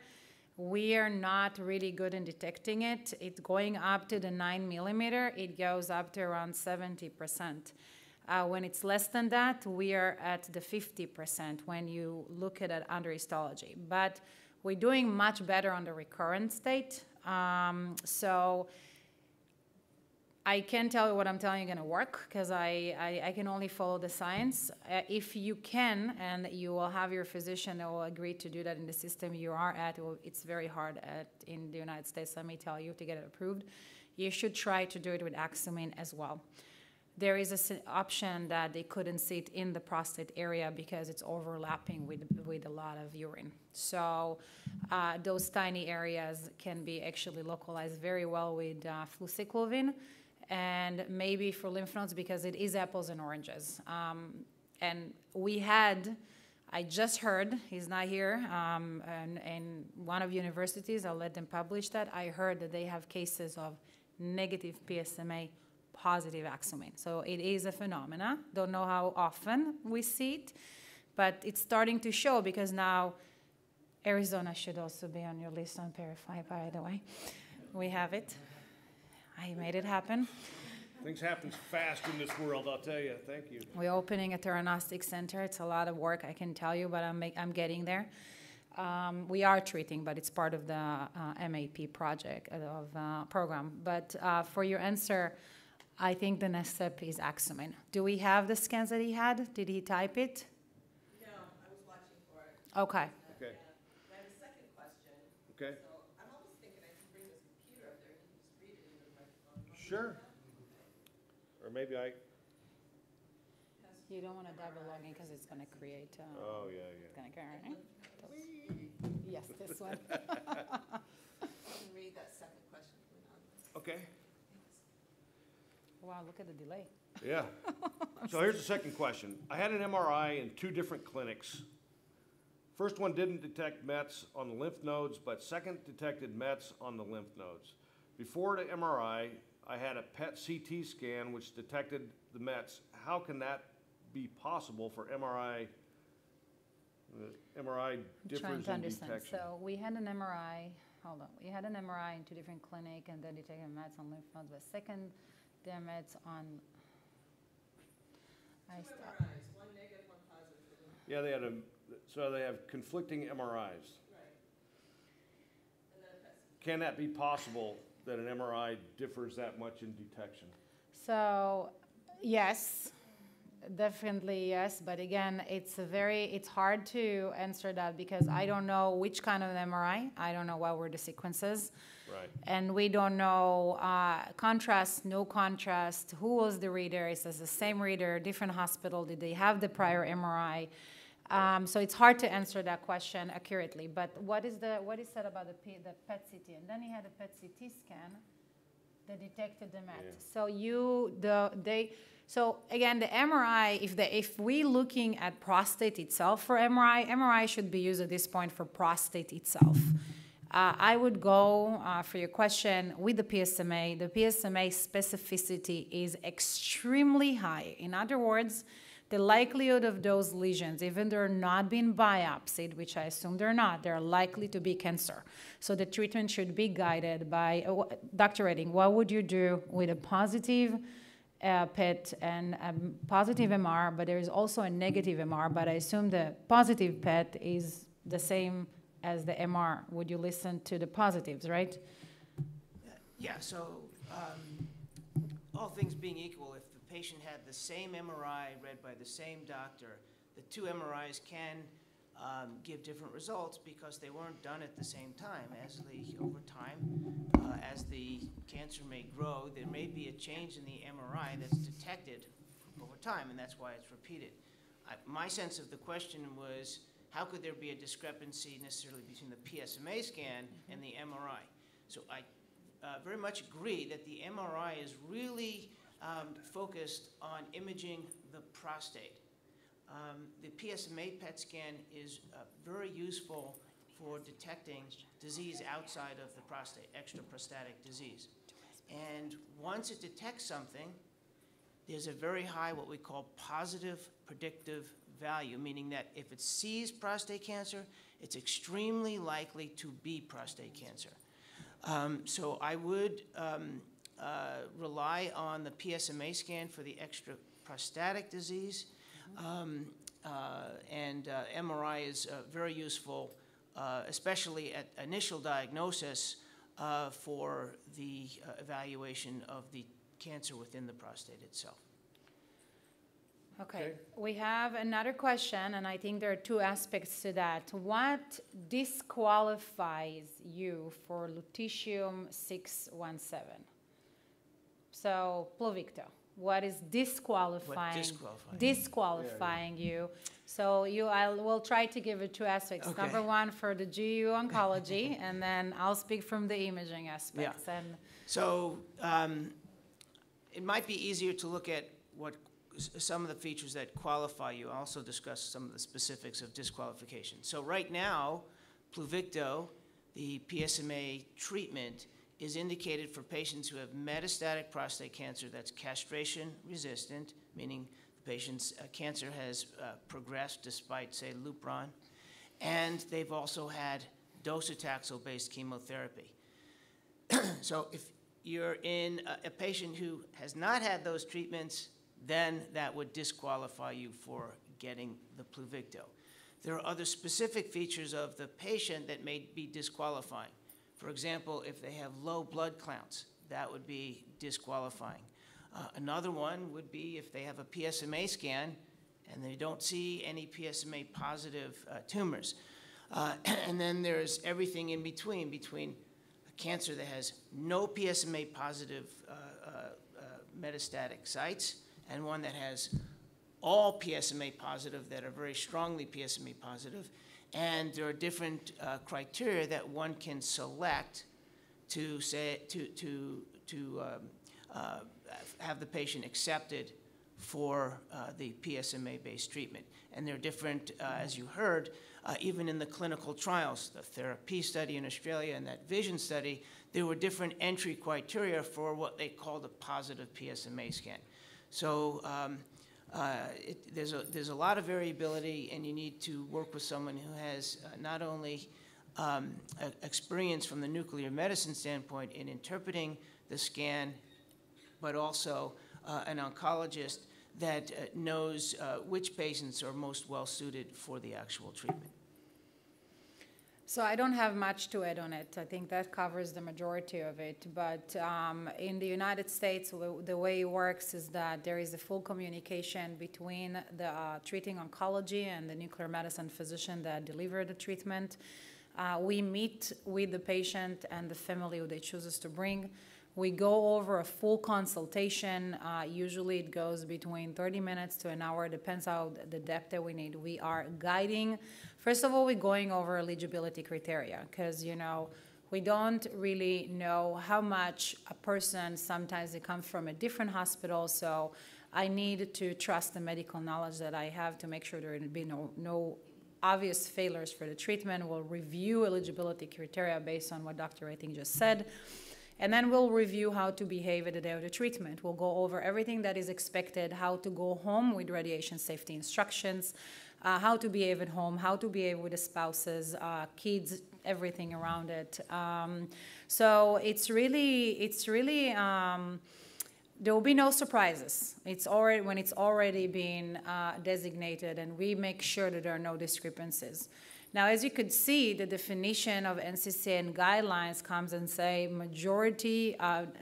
we are not really good in detecting it. It's going up to the 9 millimeter, it goes up to around 70%. When it's less than that, we are at the 50% when you look at it under histology. But we're doing much better on the recurrent state. So I can't tell you what I'm telling you going to work, because I can only follow the science. If you can, and you will have your physician that will agree to do that in the system you are at, it's very hard in the United States, let me tell you, to get it approved. You should try to do it with Axeman as well. There is an option that they couldn't see it in the prostate area because it's overlapping with a lot of urine. So those tiny areas can be actually localized very well with fluciclovine. And maybe for lymph nodes, because it is apples and oranges. And I just heard, he's not here, in one of universities, I'll let them publish that, I heard that they have cases of negative PSMA, positive Axeman. So it is a phenomena. Don't know how often we see it, but it's starting to show, because now Arizona should also be on your list on Verify, by the way. We have it. I made it happen. Things happen fast in this world, I'll tell you. Thank you. We're opening a theranostic center. It's a lot of work, I can tell you, but I'm getting there. We are treating, but it's part of the MAP project program. But for your answer, I think the next step is Axumin. Do we have the scans that he had? Did he type it? No, I was watching for it. Okay. Okay. And I have a second question. Okay. So I'm almost thinking I can bring this computer up there and you can just read it into the microphone. Sure. Or maybe I, You don't want to double log in because it's going to create. oh, yeah, It's going to create. Yes, this one. I can read that second question from anonymous. Okay. Wow, look at the delay. Yeah. So here's the second question. I had an MRI in 2 different clinics. First one didn't detect Mets on the lymph nodes, but second detected Mets on the lymph nodes. Before the MRI, I had a PET CT scan which detected the Mets. How can that be possible for MRI? MRI I'm differs trying to in understand. detection. So we had an MRI, hold on, we had an MRI in 2 different clinics and then detected Mets on lymph nodes, but second, the Mets on. I Two stop. MRIs, one negative, one positive. Yeah, they have conflicting MRIs. Right. And then a PET CT. Can that be possible that an MRI differs that much in detection? So, yes, definitely yes, but again, it's hard to answer that because I don't know which kind of MRI, I don't know what were the sequences. Right. And we don't know contrast, no contrast, who was the reader, is this the same reader, different hospital, did they have the prior MRI? So it's hard to answer that question accurately, but what is said about the PET CT? And then he had a PET CT scan that detected the Met. Yeah. So again, the MRI, if we looking at prostate itself for MRI should be used at this point for prostate itself. I would go, for your question, with the PSMA. The PSMA specificity is extremely high. In other words, the likelihood of those lesions, even they're not being biopsied, which I assume they're not, they're likely to be cancer. So the treatment should be guided by, Dr. Redding, what would you do with a positive PET and a positive MR, but there is also a negative MR, but I assume the positive PET is the same as the MR. Would you listen to the positives, right? Yeah, so all things being equal, if the patient had the same MRI read by the same doctor, the 2 MRIs can give different results because they weren't done at the same time. Over time, as the cancer may grow, there may be a change in the MRI that's detected over time, and that's why it's repeated. My sense of the question was, how could there be a discrepancy necessarily between the PSMA scan and the MRI? So I very much agree that the MRI is really focused on imaging the prostate. The PSMA PET scan is very useful for detecting disease outside of the prostate, extraprostatic disease. And once it detects something, there's a very high, what we call positive predictive value, meaning that if it sees prostate cancer, it's extremely likely to be prostate cancer. So I would rely on the PSMA scan for the extraprostatic disease, and MRI is very useful, especially at initial diagnosis for the evaluation of the cancer within the prostate itself. Okay, we have another question, and I think there are 2 aspects to that. What disqualifies you for lutetium-617? So, Pluvicto, what is disqualifying? Disqualifying you. So I will try to give it 2 aspects. Okay. Number 1 for the GU oncology, and then I'll speak from the imaging aspects. Yeah. And So it might be easier to look at what some of the features that qualify you. I'll also discuss some of the specifics of disqualification. So right now, Pluvicto, the PSMA treatment, is indicated for patients who have metastatic prostate cancer that's castration resistant, meaning the patient's cancer has progressed despite, say, Lupron, and they've also had docetaxel-based chemotherapy. So you're in a patient who has not had those treatments, then that would disqualify you for getting the Pluvicto. There are other specific features of the patient that may be disqualifying. For example, if they have low blood counts, that would be disqualifying. Another one would be if they have a PSMA scan and they don't see any PSMA positive tumors. And then there's everything in between a cancer that has no PSMA positive metastatic sites and one that has all PSMA positive that are very strongly PSMA positive. And there are different criteria that one can select to say have the patient accepted for the PSMA-based treatment. And there are different, as you heard, even in the clinical trials, the therapy study in Australia and that vision study, there were different entry criteria for what they called a positive PSMA scan. So there's a lot of variability, and you need to work with someone who has not only experience from the nuclear medicine standpoint in interpreting the scan, but also an oncologist that knows which patients are most well suited for the actual treatment. So I don't have much to add on it. I think that covers the majority of it. But in the United States, the way it works is that there is a full communication between the treating oncology and the nuclear medicine physician that deliver the treatment. We meet with the patient and the family who they chooses to bring. We go over a full consultation. Usually it goes between 30 minutes to an hour, depends how the depth that we need. We are guiding. First of all, we're going over eligibility criteria because, you know, we don't really know how much a person, sometimes they come from a different hospital, so I need to trust the medical knowledge that I have to make sure there will be no obvious failures for the treatment. We'll review eligibility criteria based on what Dr. Rating just said. And then we'll review how to behave at the day of the treatment. We'll go over everything that is expected, how to go home with radiation safety instructions, how to behave at home, how to behave with the spouses, kids, everything around it. So it's really there will be no surprises. It's already, when it's already been designated, and we make sure that there are no discrepancies. Now, as you could see, the definition of NCCN guidelines comes and say majority,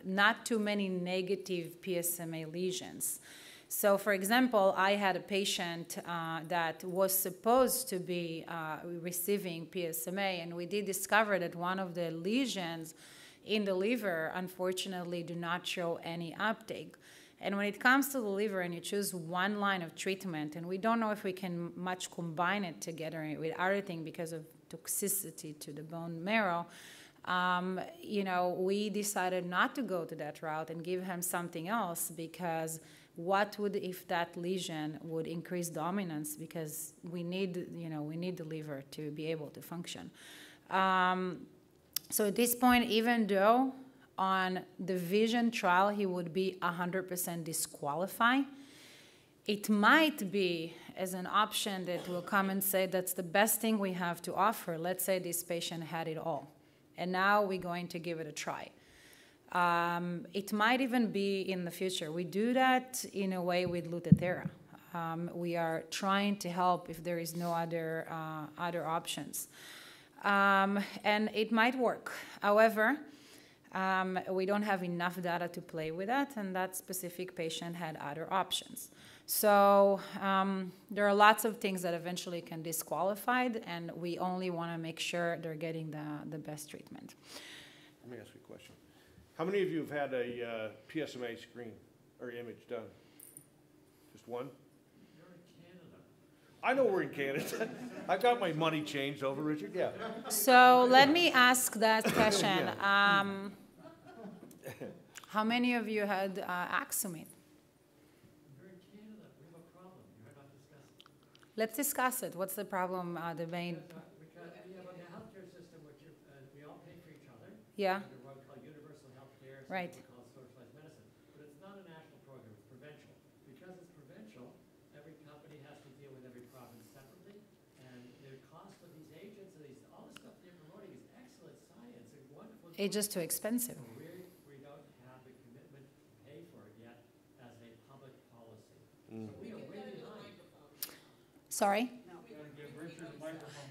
not too many negative PSMA lesions. So, for example, I had a patient that was supposed to be receiving PSMA, and we did discover that one of the lesions in the liver, unfortunately, do not show any uptake. And when it comes to the liver and you choose one line of treatment, and we don't know if we can much combine it together with other things because of toxicity to the bone marrow, you know, we decided not to go to that route and give him something else, because what would if that lesion would increase dominance, because we need, you know, we need the liver to be able to function. So at this point, even though on the vision trial he would be 100% disqualified, it might be as an option that will come and say that's the best thing we have to offer. Let's say this patient had it all, and now we're going to give it a try. It might even be in the future. We do that in a way with Lutathera. We are trying to help if there is no other options. And it might work. However, we don't have enough data to play with that, and that specific patient had other options. So there are lots of things that eventually can disqualify, and we only want to make sure they're getting the best treatment. Let me ask you a question. How many of you have had a PSMA screen or image done? Just one? You're in Canada. I know we're in Canada. I got my money changed over, Richard. Yeah. So let me ask that question. How many of you had Axumine? You're in Canada. We have a problem. You're not discussing. Let's discuss it. What's the problem? The main. Because we have a healthcare system which we all pay for each other. Yeah. Under what we call universal healthcare, Right. we call socialized medicine. But it's not a national program. It's provincial. Because it's provincial, every company has to deal with every province separately. And the cost of these agents and all the stuff they're promoting is excellent science and wonderful. It's just too expensive. We don't Sorry?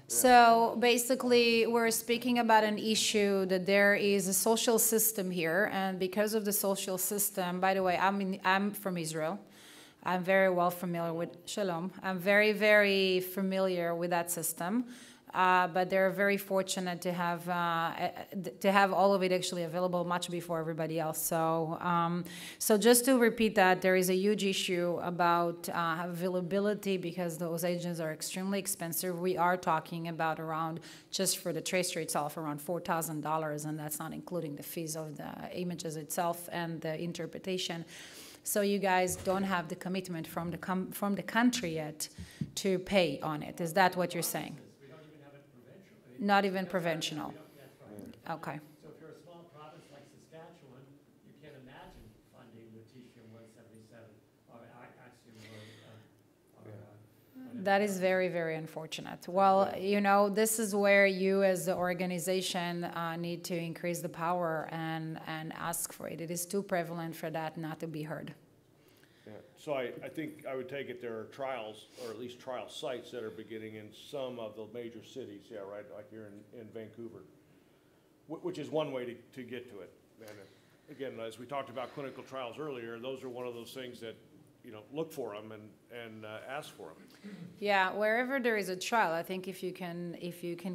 So basically, we're speaking about an issue that there is a social system here, and because of the social system, by the way, I'm from Israel. I'm very well familiar with Shalom. I'm very, very familiar with that system. But they're very fortunate to have all of it actually available much before everybody else. So just to repeat that, there is a huge issue about availability because those agents are extremely expensive. We are talking about around, just for the tracer itself, around $4,000, and that's not including the fees of the images itself and the interpretation. So you guys don't have the commitment from the country yet to pay on it. Is that what you're saying? Not even provincial. That's right. Okay. So if you're a small province like Saskatchewan, you can't imagine funding lutetium-177 or axiom or That is very, very unfortunate. Well, you know, this is where you as the organization need to increase the power and ask for it. It is too prevalent for that not to be heard. Yeah. So I think I would take it there are trials, or at least trial sites that are beginning in some of the major cities, yeah, right, like here in Vancouver, which is one way to get to it. And again, as we talked about clinical trials earlier, those are one of those things that, you know, look for them and ask for them. Yeah, wherever there is a trial, I think if you can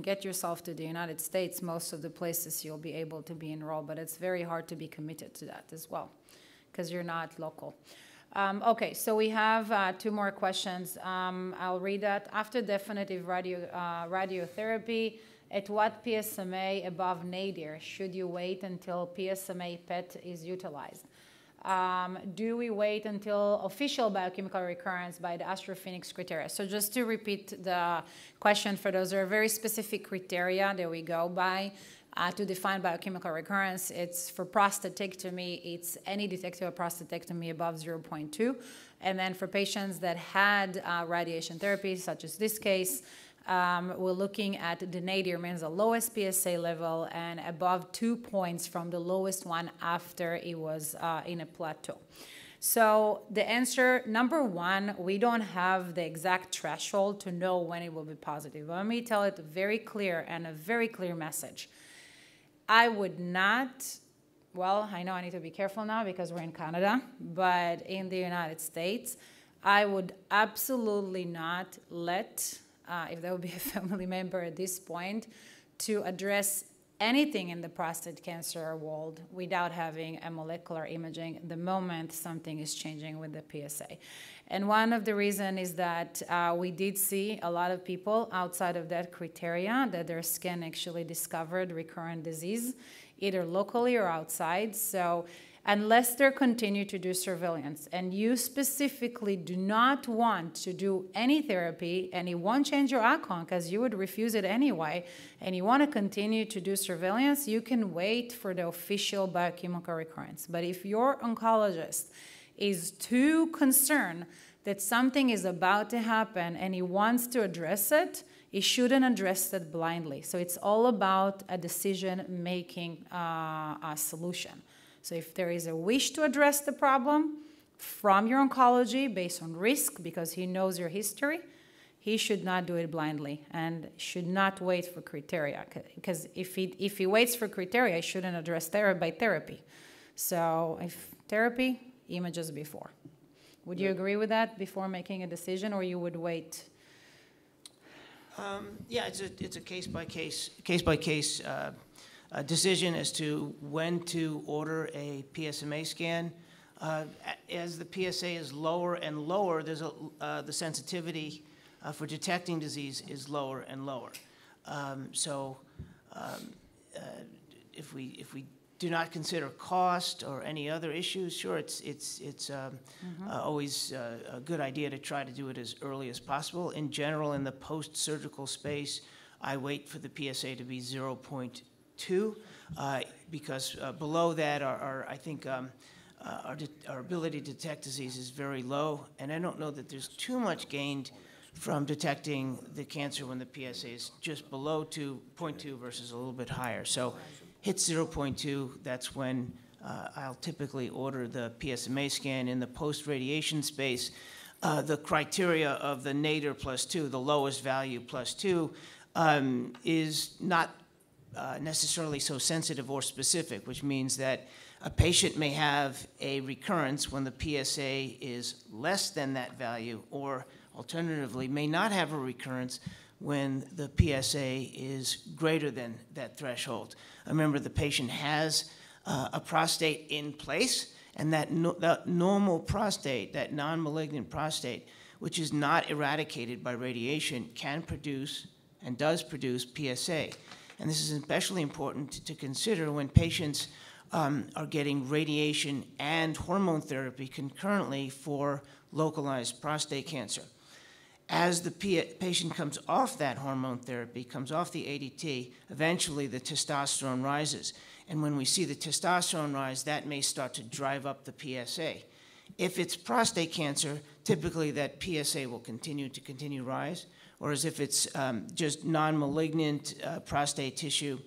get yourself to the United States, most of the places you'll be able to be enrolled, but it's very hard to be committed to that as well because you're not local. Okay, so we have 2 more questions. I'll read that. After definitive radiotherapy, at what PSMA above nadir should you wait until PSMA PET is utilized? Do we wait until official biochemical recurrence by the astrophoenix criteria? So just to repeat the question for those, there are very specific criteria that we go by to define biochemical recurrence. It's for prostatectomy, it's any detectable prostatectomy above 0.2. And then for patients that had radiation therapy, such as this case, we're looking at the nadir, means the lowest PSA level and above 2 points from the lowest one after it was in a plateau. So the answer, number 1, we don't have the exact threshold to know when it will be positive. Let me tell it very clear and a very clear message. I would not, well, I know I need to be careful now because we're in Canada, but in the United States, I would absolutely not let, if there would be a family member at this point, to address anything in the prostate cancer world without having a molecular imaging the moment something is changing with the PSA. And one of the reasons is that we did see a lot of people outside of that criteria that their skin actually discovered recurrent disease, either locally or outside. So unless they continue to do surveillance and you specifically do not want to do any therapy and it won't change your outcome because you would refuse it anyway, and you want to continue to do surveillance, you can wait for the official biochemical recurrence. But if your oncologist is too concerned that something is about to happen and he wants to address it, he shouldn't address it blindly. So it's all about a decision-making solution. So if there is a wish to address the problem from your oncology based on risk because he knows your history, he should not do it blindly and should not wait for criteria. Because if he waits for criteria, he shouldn't address by therapy. So if therapy, images before. Would you agree with that before making a decision, or you would wait? Yeah, it's a case-by-case decision as to when to order a PSMA scan. As the PSA is lower and lower, there's the sensitivity for detecting disease is lower and lower. If we do not consider cost or any other issues, sure, it's always a good idea to try to do it as early as possible. In general, in the post-surgical space, I wait for the PSA to be 0.2 because below that, I think our ability to detect disease is very low, and I don't know that there's too much gained from detecting the cancer when the PSA is just below 0.2 versus a little bit higher. So hits 0.2, that's when I'll typically order the PSMA scan. In the post-radiation space, the criteria of the nadir plus 2, the lowest value plus 2, is not necessarily so sensitive or specific, which means that a patient may have a recurrence when the PSA is less than that value, or alternatively may not have a recurrence when the PSA is greater than that threshold. Remember, the patient has a prostate in place, and that normal prostate, that non-malignant prostate, which is not eradicated by radiation, can produce and does produce PSA. And this is especially important to consider when patients are getting radiation and hormone therapy concurrently for localized prostate cancer. As the patient comes off that hormone therapy, comes off the ADT, eventually the testosterone rises. And when we see the testosterone rise, that may start to drive up the PSA. If it's prostate cancer, typically that PSA will continue to rise, whereas if it's just non-malignant prostate tissue,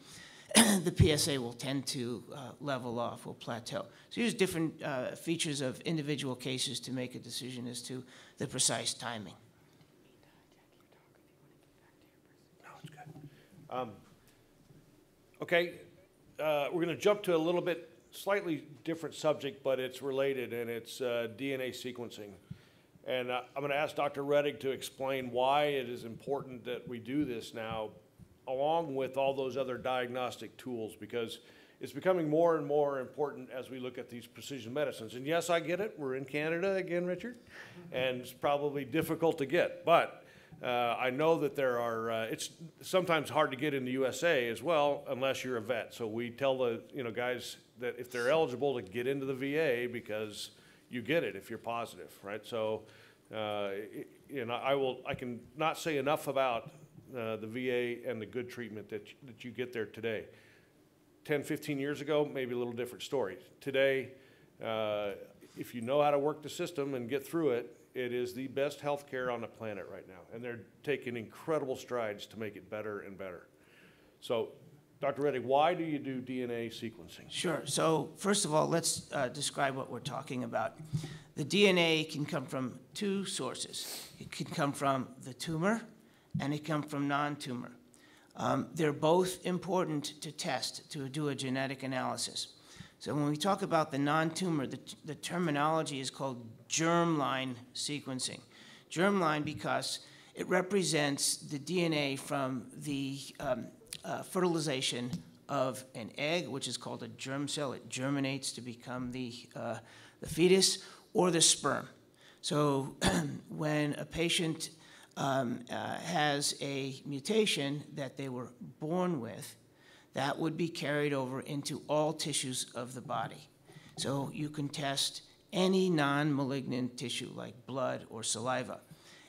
the PSA will tend to level off, will plateau. So use different features of individual cases to make a decision as to the precise timing. Okay, we're going to jump to a little bit slightly different subject, but it's related, and it's DNA sequencing. And I'm going to ask Dr. Rettig to explain why it is important that we do this now, along with all those other diagnostic tools, because it's becoming more and more important as we look at these precision medicines. And yes, I get it. We're in Canada again, Richard, and it's probably difficult to get. But I know that there are, it's sometimes hard to get in the USA as well, unless you're a vet. So we tell the guys that if they're eligible to get into the VA, because you get it if you're positive, right? So I can not say enough about the VA and the good treatment that you get there today. 10, 15 years ago, maybe a little different story. Today, if you know how to work the system and get through it, it is the best healthcare on the planet right now. And they're taking incredible strides to make it better and better. So, Dr. Rettig, why do you do DNA sequencing? Sure. So first of all, let's describe what we're talking about. The DNA can come from two sources. It can come from the tumor, and it can come from non-tumor. They're both important to test, to do a genetic analysis. So when we talk about the non-tumor, the terminology is called germline sequencing. Germline because it represents the DNA from the fertilization of an egg, which is called a germ cell. It germinates to become the fetus, or the sperm. So when a patient has a mutation that they were born with, that would be carried over into all tissues of the body. So you can test any non-malignant tissue like blood or saliva.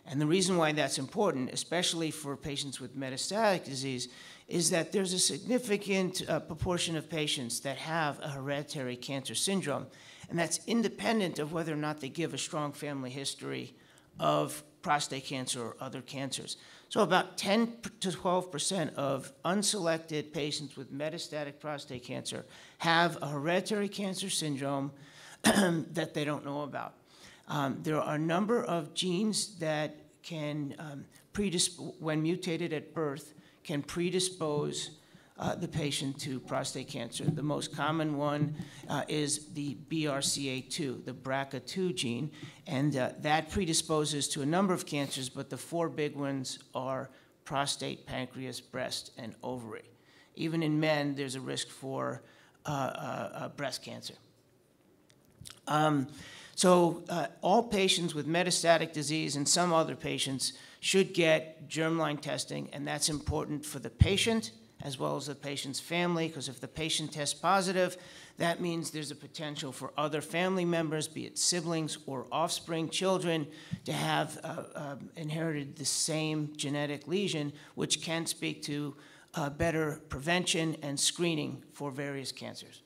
And the reason why that's important, especially for patients with metastatic disease, is that there's a significant proportion of patients that have a hereditary cancer syndrome, and that's independent of whether or not they give a strong family history of prostate cancer or other cancers. So about 10 to 12% of unselected patients with metastatic prostate cancer have a hereditary cancer syndrome that they don't know about. There are a number of genes that can, when mutated at birth, can predispose the patient to prostate cancer. The most common one is the BRCA2, the BRCA2 gene, and that predisposes to a number of cancers, but the four big ones are prostate, pancreas, breast, and ovary. Even in men, there's a risk for breast cancer. All patients with metastatic disease and some other patients should get germline testing, and that's important for the patient as well as the patient's family, because if the patient tests positive, that means there's a potential for other family members, be it siblings or offspring, children, to have inherited the same genetic lesion, which can speak to better prevention and screening for various cancers.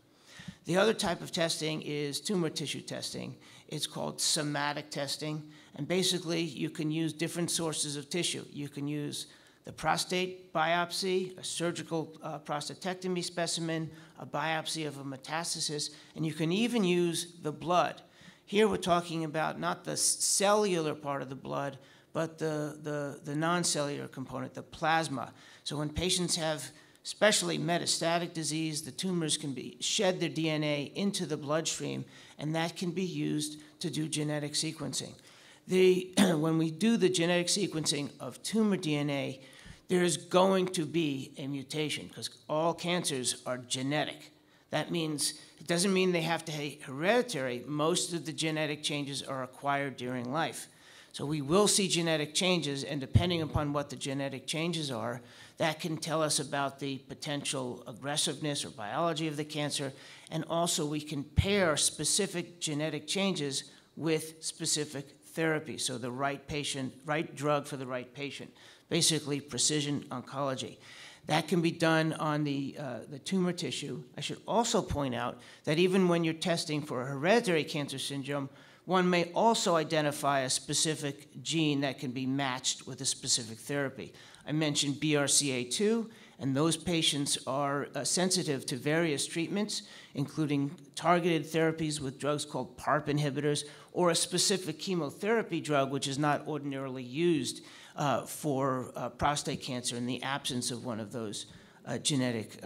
The other type of testing is tumor tissue testing. It's called somatic testing, and basically you can use different sources of tissue. You can use the prostate biopsy, a surgical prostatectomy specimen, a biopsy of a metastasis, and you can even use the blood. Here we're talking about not the cellular part of the blood, but the non-cellular component, the plasma. So when patients have especially metastatic disease, the tumors can shed their DNA into the bloodstream, and that can be used to do genetic sequencing. When we do the genetic sequencing of tumor DNA, there's going to be a mutation because all cancers are genetic. That means, it doesn't mean they have to be hereditary. Most of the genetic changes are acquired during life. So we will see genetic changes, and depending upon what the genetic changes are, that can tell us about the potential aggressiveness or biology of the cancer, and also we can pair specific genetic changes with specific therapy, so the right patient, right drug for the right patient, basically precision oncology. That can be done on the tumor tissue. I should also point out that even when you're testing for a hereditary cancer syndrome, one may also identify a specific gene that can be matched with a specific therapy. I mentioned BRCA2, and those patients are sensitive to various treatments, including targeted therapies with drugs called PARP inhibitors, or a specific chemotherapy drug which is not ordinarily used for prostate cancer in the absence of one of those genetic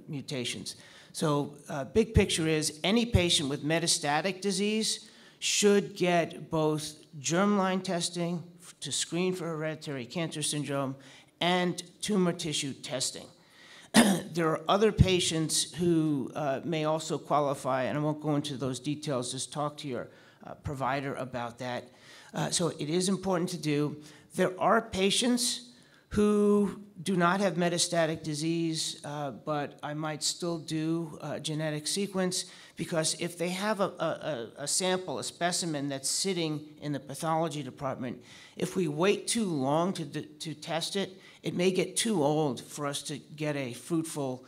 mutations. So big picture is any patient with metastatic disease should get both germline testing to screen for hereditary cancer syndrome and tumor tissue testing. There are other patients who may also qualify, and I won't go into those details, just talk to your provider about that. So it is important to do. There are patients who do not have metastatic disease, but I might still do a genetic sequence, because if they have a sample, a specimen that's sitting in the pathology department, if we wait too long to test it, it may get too old for us to get a fruitful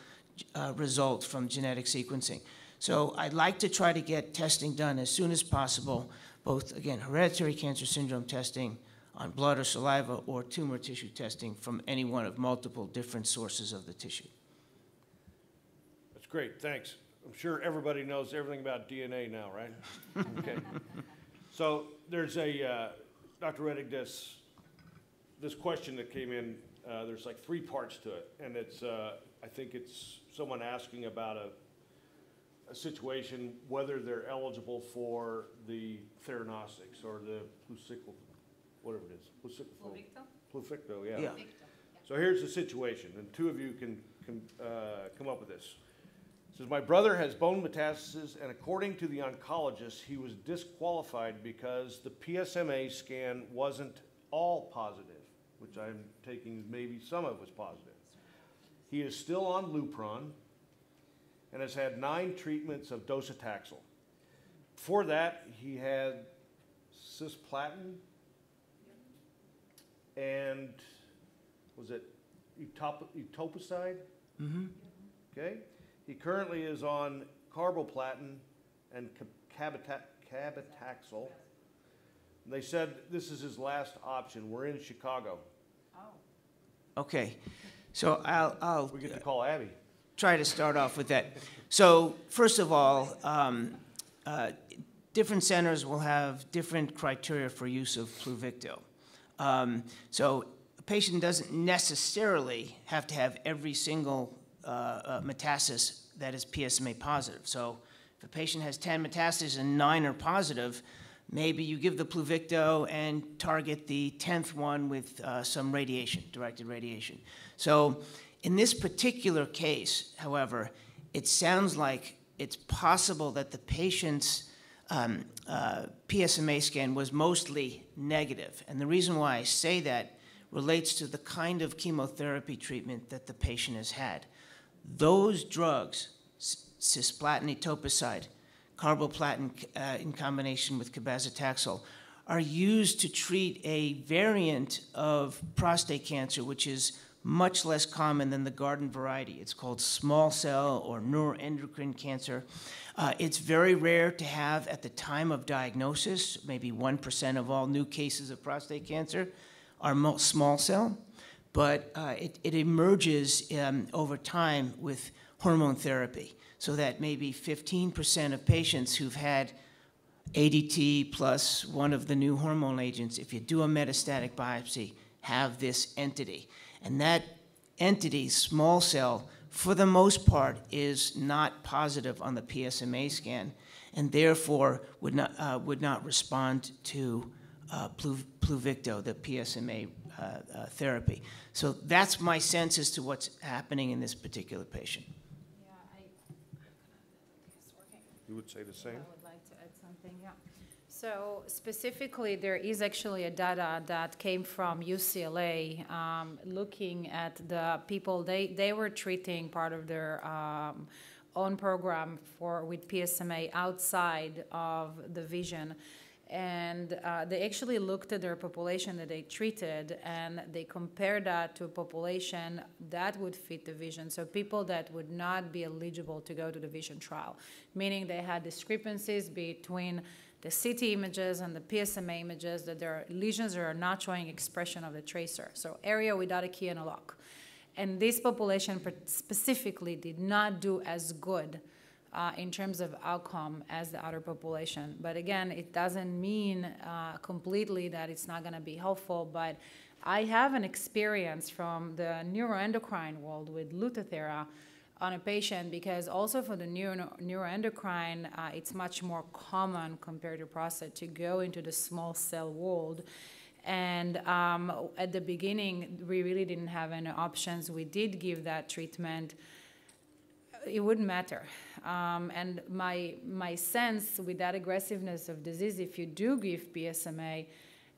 result from genetic sequencing. So I'd like to try to get testing done as soon as possible, both, again, hereditary cancer syndrome testing on blood or saliva, or tumor tissue testing from any one of multiple different sources of the tissue. That's great, thanks. I'm sure everybody knows everything about DNA now, right? Okay. So there's Dr. Rettig, this question that came in, there's like 3 parts to it, and it's, I think it's someone asking about a situation, whether they're eligible for the theranostics or the Pluvicto, whatever it is. Pluvicto, yeah. Yeah. So here's the situation, and 2 of you can come up with this. It says, my brother has bone metastasis, and according to the oncologist, he was disqualified because the PSMA scan wasn't all positive, which I'm taking maybe some of it was positive. He is still on Lupron and has had 9 treatments of docetaxel. Before that, he had cisplatin and, was it etoposide? Mm-hmm. Okay. He currently is on carboplatin and cabitaxel. They said this is his last option. We're in Chicago. Okay, so I'll We get to call Abby. try to start off with that. So first of all, different centers will have different criteria for use of Pluvicto. So a patient doesn't necessarily have to have every single metastasis that is PSMA positive. So if a patient has 10 metastases and 9 are positive, maybe you give the Pluvicto and target the 10th one with some radiation, directed radiation. So in this particular case, however, it sounds like it's possible that the patient's PSMA scan was mostly negative. And the reason why I say that relates to the kind of chemotherapy treatment that the patient has had. Those drugs, cisplatin, etoposide, carboplatin in combination with cabazitaxel, are used to treat a variant of prostate cancer, which is much less common than the garden variety. It's called small cell or neuroendocrine cancer. It's very rare to have at the time of diagnosis. Maybe 1% of all new cases of prostate cancer are small cell, but it emerges over time with hormone therapy, so that maybe 15% of patients who've had ADT plus one of the new hormone agents, if you do a metastatic biopsy, have this entity. And that entity, small cell, for the most part, is not positive on the PSMA scan, and therefore would not respond to Pluvicto, the PSMA therapy. So that's my sense as to what's happening in this particular patient. You would say the same? I would like to add something, yeah. So specifically, there is actually a data that came from UCLA looking at the people, they were treating part of their own program with PSMA outside of the vision. And they actually looked at their population that they treated, and they compared that to a population that would fit the vision. So people that would not be eligible to go to the vision trial, meaning they had discrepancies between the CT images and the PSMA images, that their lesions are not showing expression of the tracer. So area without a key and a lock. And this population specifically did not do as good in terms of outcome as the other population. But again, it doesn't mean completely that it's not going to be helpful. But I have an experience from the neuroendocrine world with Lutathera on a patient, because also for the neuroendocrine, it's much more common compared to prostate to go into the small cell world. And at the beginning, we really didn't have any options. We did give that treatment. It wouldn't matter. And my sense with that aggressiveness of disease, if you do give PSMA,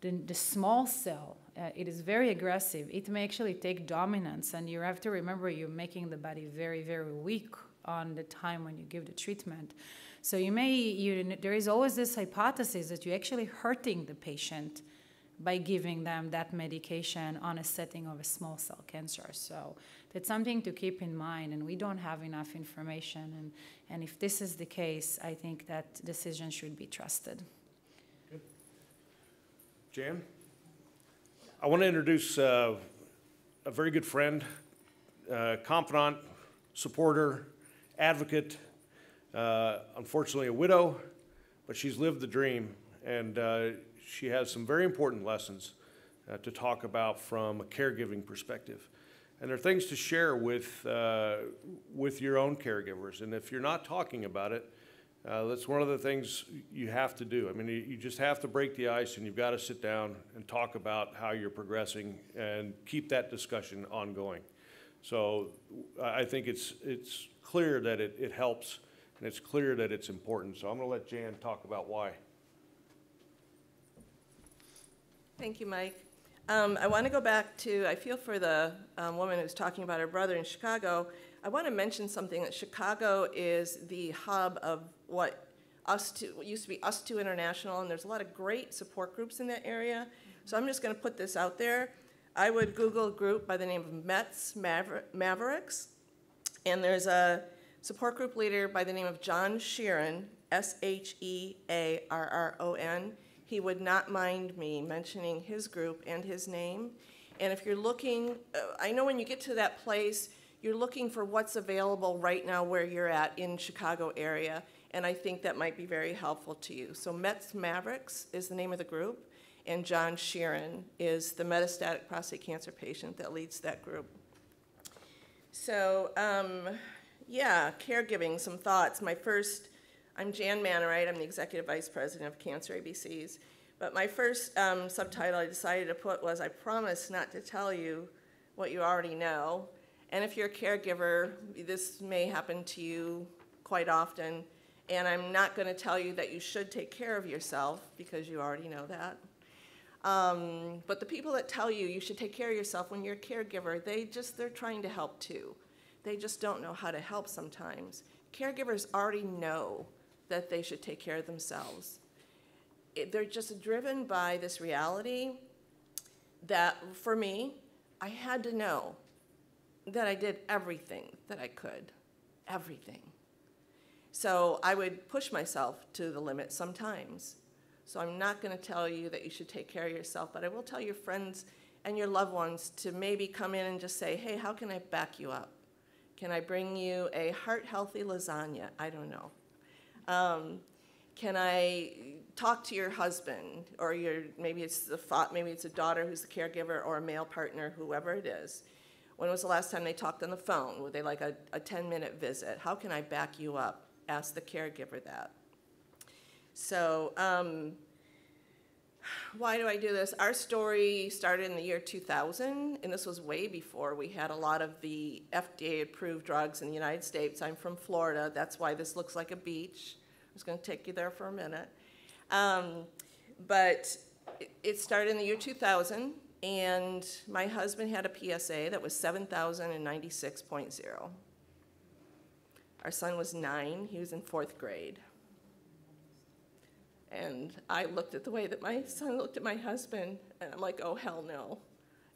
the small cell, it is very aggressive. It may actually take dominance, and you have to remember you're making the body very, very weak on the time when you give the treatment. So there is always this hypothesis that you're actually hurting the patient by giving them that medication on a setting of a small cell cancer. So that's something to keep in mind, and we don't have enough information. And if this is the case, I think that decision should be trusted. Good. Jan? I want to introduce a very good friend, confidant, supporter, advocate, unfortunately a widow, but she's lived the dream, and she has some very important lessons to talk about from a caregiving perspective. And there are things to share with your own caregivers. And if you're not talking about it, that's one of the things you have to do. I mean, you just have to break the ice, and you've got to sit down and talk about how you're progressing and keep that discussion ongoing. So I think it's clear that it helps, and it's clear that it's important. So I'm going to let Jan talk about why. Thank you, Mike. I want to go back to, I feel for the woman who's talking about her brother in Chicago. I want to mention something, that Chicago is the hub of what used to be Us Two International, and there's a lot of great support groups in that area. So I'm just going to put this out there. I would Google a group by the name of Mets Mavericks, and there's a support group leader by the name of John Sheeran, S-H-E-A-R-R-O-N. He would not mind me mentioning his group and his name. And if you're looking, I know when you get to that place, you're looking for what's available right now where you're at in Chicago area, and I think that might be very helpful to you. So Mets Mavericks is the name of the group, and John Sheeran is the metastatic prostate cancer patient that leads that group. So, yeah, caregiving, some thoughts. I'm Jan Mannerite. I'm the Executive Vice President of Cancer ABCs. But my first subtitle I decided to put was, I promise not to tell you what you already know. And if you're a caregiver, this may happen to you quite often. And I'm not going to tell you that you should take care of yourself, because you already know that. But the people that tell you you should take care of yourself when you're a caregiver, they're trying to help too. They just don't know how to help sometimes. Caregivers already know that they should take care of themselves. They're just driven by this reality that, for me, I had to know that I did everything that I could, everything. So I would push myself to the limit sometimes. So I'm not going to tell you that you should take care of yourself, but I will tell your friends and your loved ones to maybe come in and just say, hey, how can I back you up? Can I bring you a heart-healthy lasagna? I don't know. Can I talk to your husband, or maybe it's a daughter who's the caregiver, or a male partner, whoever it is. When was the last time they talked on the phone? Were they like a 10-minute visit? How can I back you up? Ask the caregiver that. So why do I do this? Our story started in the year 2000, and this was way before we had a lot of the FDA-approved drugs in the United States. I'm from Florida. That's why this looks like a beach. I was going to take you there for a minute. But it started in the year 2000, and my husband had a PSA that was 7,096.0. Our son was 9. He was in 4th grade. And I looked at the way that my son looked at my husband, and I'm like, oh, hell no.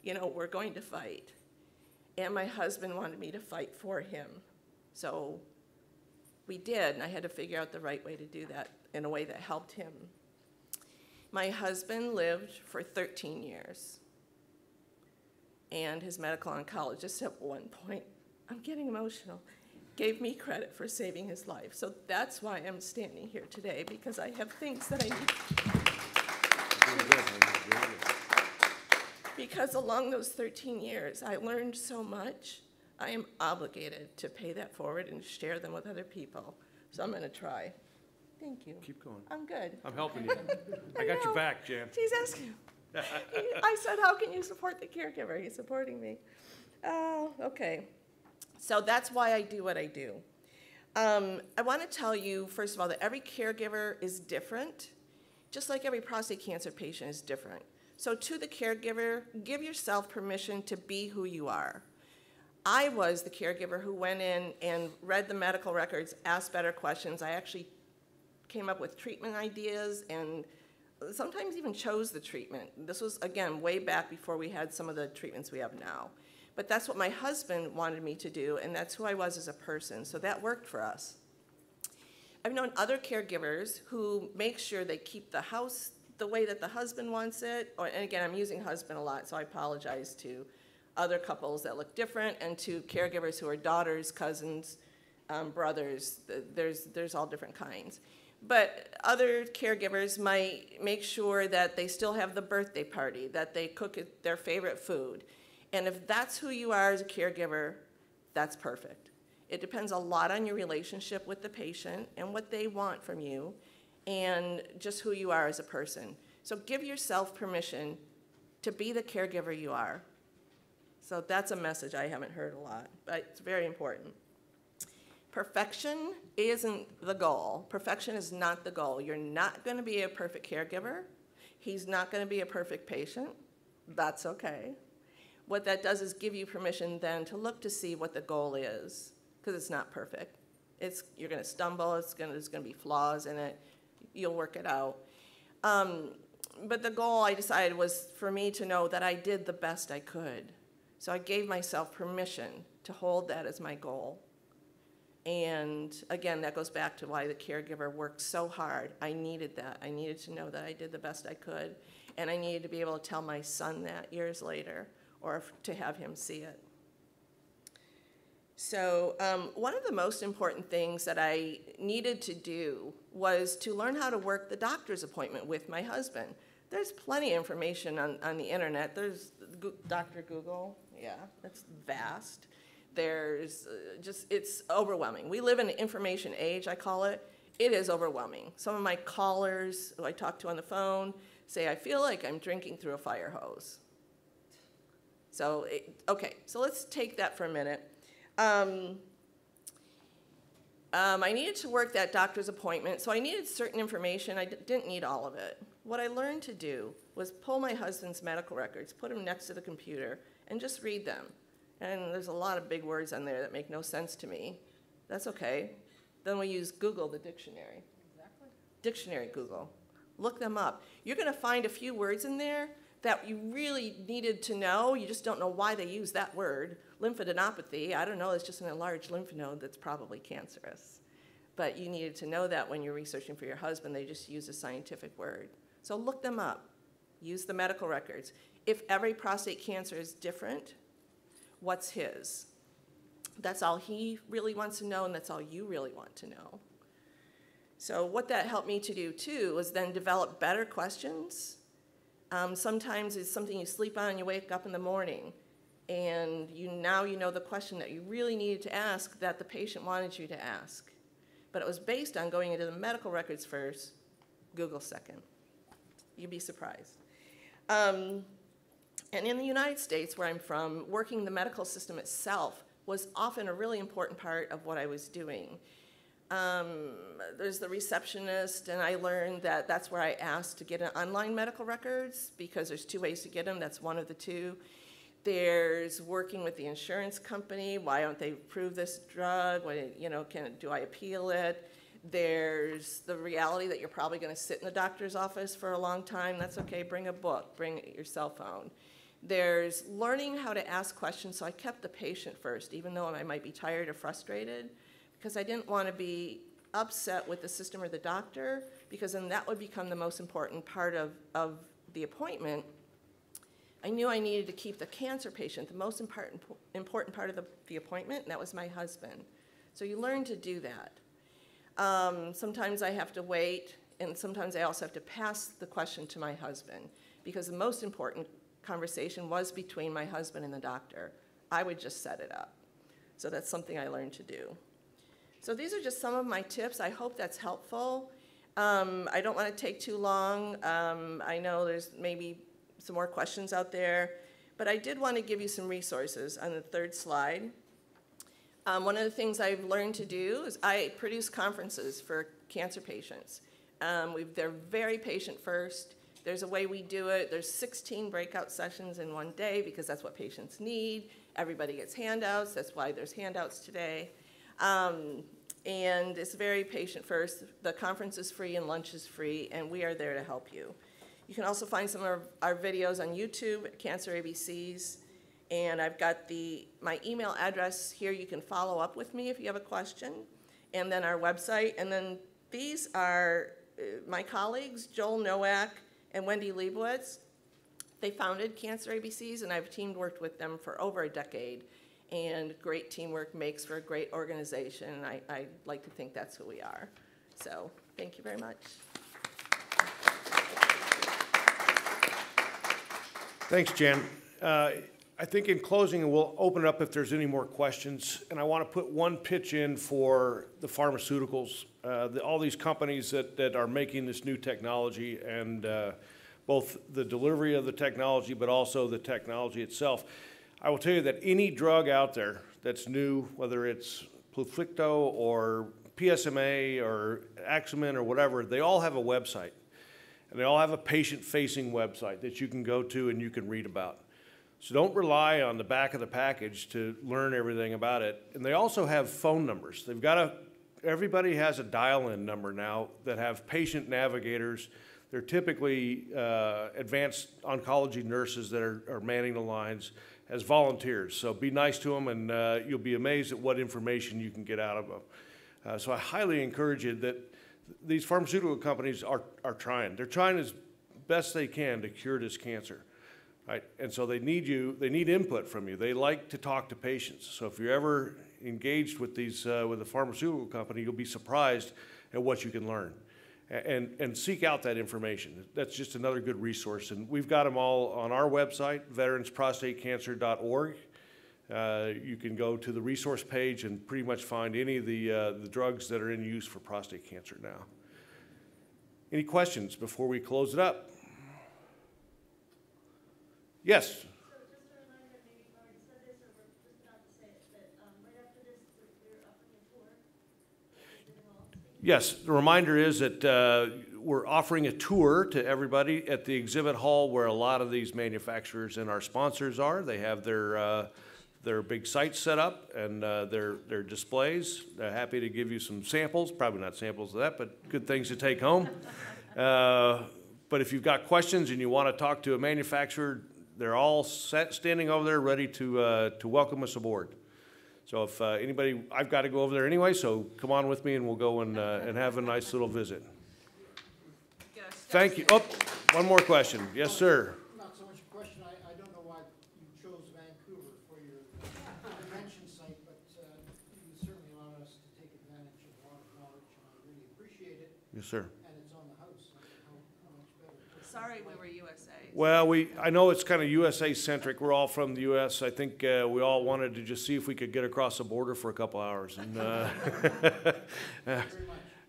You know, we're going to fight. And my husband wanted me to fight for him. So we did, and I had to figure out the right way to do that in a way that helped him. My husband lived for 13 years. And his medical oncologist at one point, I'm getting emotional, gave me credit for saving his life. So that's why I'm standing here today, because I have things that I need. Because along those 13 years, I learned so much. I am obligated to pay that forward and share them with other people. So I'm going to try. Thank you. Keep going. I'm good. I'm helping you. I got your back, Jan. He's asking. I said, how can you support the caregiver? He's supporting me. Okay. So that's why I do what I do. I want to tell you, first of all, that every caregiver is different, just like every prostate cancer patient is different. So to the caregiver, give yourself permission to be who you are. I was the caregiver who went in and read the medical records, asked better questions. I actually came up with treatment ideas and sometimes even chose the treatment. This was, again, way back before we had some of the treatments we have now. But that's what my husband wanted me to do, and that's who I was as a person, so that worked for us. I've known other caregivers who make sure they keep the house the way that the husband wants it, and again, I'm using husband a lot, so I apologize to other couples that look different, and to caregivers who are daughters, cousins, brothers. There's all different kinds. But other caregivers might make sure that they still have the birthday party, that they cook their favorite food. And if that's who you are as a caregiver, that's perfect. It depends a lot on your relationship with the patient and what they want from you and just who you are as a person. So give yourself permission to be the caregiver you are. So that's a message I haven't heard a lot, but it's very important. Perfection isn't the goal. Perfection is not the goal. You're not going to be a perfect caregiver. He's not going to be a perfect patient. That's okay. What that does is give you permission then to look to see what the goal is, because it's not perfect. You're going to stumble. There's going to be flaws in it. You'll work it out. But the goal I decided was for me to know that I did the best I could. So I gave myself permission to hold that as my goal. And again, that goes back to why the caregiver worked so hard. I needed that. I needed to know that I did the best I could. And I needed to be able to tell my son that years later, or to have him see it. So one of the most important things that I needed to do was to learn how to work the doctor's appointment with my husband. There's plenty of information on the internet. There's Dr. Google. Yeah, that's vast. There's it's overwhelming. We live in an information age, I call it. It is overwhelming. Some of my callers who I talk to on the phone say, I feel like I'm drinking through a fire hose. So, okay, so let's take that for a minute. I needed to work that doctor's appointment, so I needed certain information. I didn't need all of it. What I learned to do was pull my husband's medical records, put them next to the computer, and just read them. And there's a lot of big words on there that make no sense to me. That's okay. Then we use Google, the dictionary. Exactly. Dictionary Google. Look them up. You're going to find a few words in there that you really needed to know. You just don't know why they use that word. Lymphadenopathy, I don't know, it's just an enlarged lymph node that's probably cancerous. But you needed to know that when you're researching for your husband. They just use a scientific word. So look them up. Use the medical records. If every prostate cancer is different, what's his? That's all he really wants to know, and that's all you really want to know. So what that helped me to do too was then develop better questions. Sometimes it's something you sleep on and you wake up in the morning and now you know the question that you really needed to ask that the patient wanted you to ask. But it was based on going into the medical records first, Google second. You'd be surprised. And in the United States, where I'm from, working the medical system itself was often a really important part of what I was doing. There's the receptionist, and I learned that that's where I asked to get an online medical records because there's 2 ways to get them. That's one of the 2. There's working with the insurance company. Why don't they approve this drug? Do I appeal it? There's the reality that you're probably going to sit in the doctor's office for a long time. That's okay. Bring a book. Bring your cell phone. There's learning how to ask questions. So I kept the patient first, even though I might be tired or frustrated, because I didn't want to be upset with the system or the doctor, because then that would become the most important part of the appointment. I knew I needed to keep the cancer patient the most important part of the appointment, and that was my husband. So you learn to do that. Sometimes I have to wait, and sometimes I also have to pass the question to my husband, because the most important conversation was between my husband and the doctor. I would just set it up. So that's something I learned to do. So these are just some of my tips. I hope that's helpful. I don't want to take too long. I know there's maybe some more questions out there, but I did want to give you some resources on the 3rd slide. One of the things I've learned to do is I produce conferences for cancer patients. They're very patient first. There's a way we do it. There's 16 breakout sessions in one day because that's what patients need. Everybody gets handouts. That's why there's handouts today. And it's very patient first. The conference is free and lunch is free, and we are there to help you. You can also find some of our videos on YouTube, Cancer ABCs, and I've got my email address here. You can follow up with me if you have a question, and then our website. And then these are my colleagues, Joel Nowak and Wendy Leibowitz. They founded Cancer ABCs, and I've worked with them for over a decade. And great teamwork makes for a great organization, and I like to think that's who we are. So thank you very much. Thanks, Jen. I think in closing, we'll open it up if there's any more questions. And I want to put one pitch in for the pharmaceuticals, all these companies that are making this new technology, and both the delivery of the technology, but also the technology itself. I will tell you that any drug out there that's new, whether it's Pluvicto or PSMA or Axumin or whatever, they all have a website. And they all have a patient-facing website that you can go to and you can read about. So don't rely on the back of the package to learn everything about it. And they also have phone numbers. Everybody has a dial-in number now that have patient navigators. They're typically advanced oncology nurses that are manning the lines as volunteers. So be nice to them, and you'll be amazed at what information you can get out of them. So I highly encourage you that these pharmaceutical companies are trying. They're trying as best they can to cure this cancer, right? And so they need input from you. They like to talk to patients. So if you're ever engaged with with a pharmaceutical company, you'll be surprised at what you can learn. And seek out that information. That's just another good resource. And we've got them all on our website, veteransprostatecancer.org. You can go to the resource page and pretty much find any of the drugs that are in use for prostate cancer now. Any questions before we close it up? Yes? So just a reminder, maybe you've already said this or we're just about to say it, but right after this, we're offering a tour. Yes, the reminder is that we're offering a tour to everybody at the exhibit hall where a lot of these manufacturers and our sponsors are. They have their big sites set up and their displays. They're happy to give you some samples, probably not samples of that, but good things to take home. But if you've got questions and you want to talk to a manufacturer, they're all standing over there ready to welcome us aboard. So if anybody, I've got to go over there anyway, so come on with me and we'll go and have a nice little visit. Thank you. Oh, one more question. Yes, sir. Not so much a question. I don't know why you chose Vancouver for your convention site, but you certainly allowed us to take advantage of a lot of knowledge, and I really appreciate it. Yes, sir. and it's on the house, how much better? Sorry, we were USA. Well, I know it's kind of USA-centric. We're all from the US. I think we all wanted to just see if we could get across the border for a couple hours. And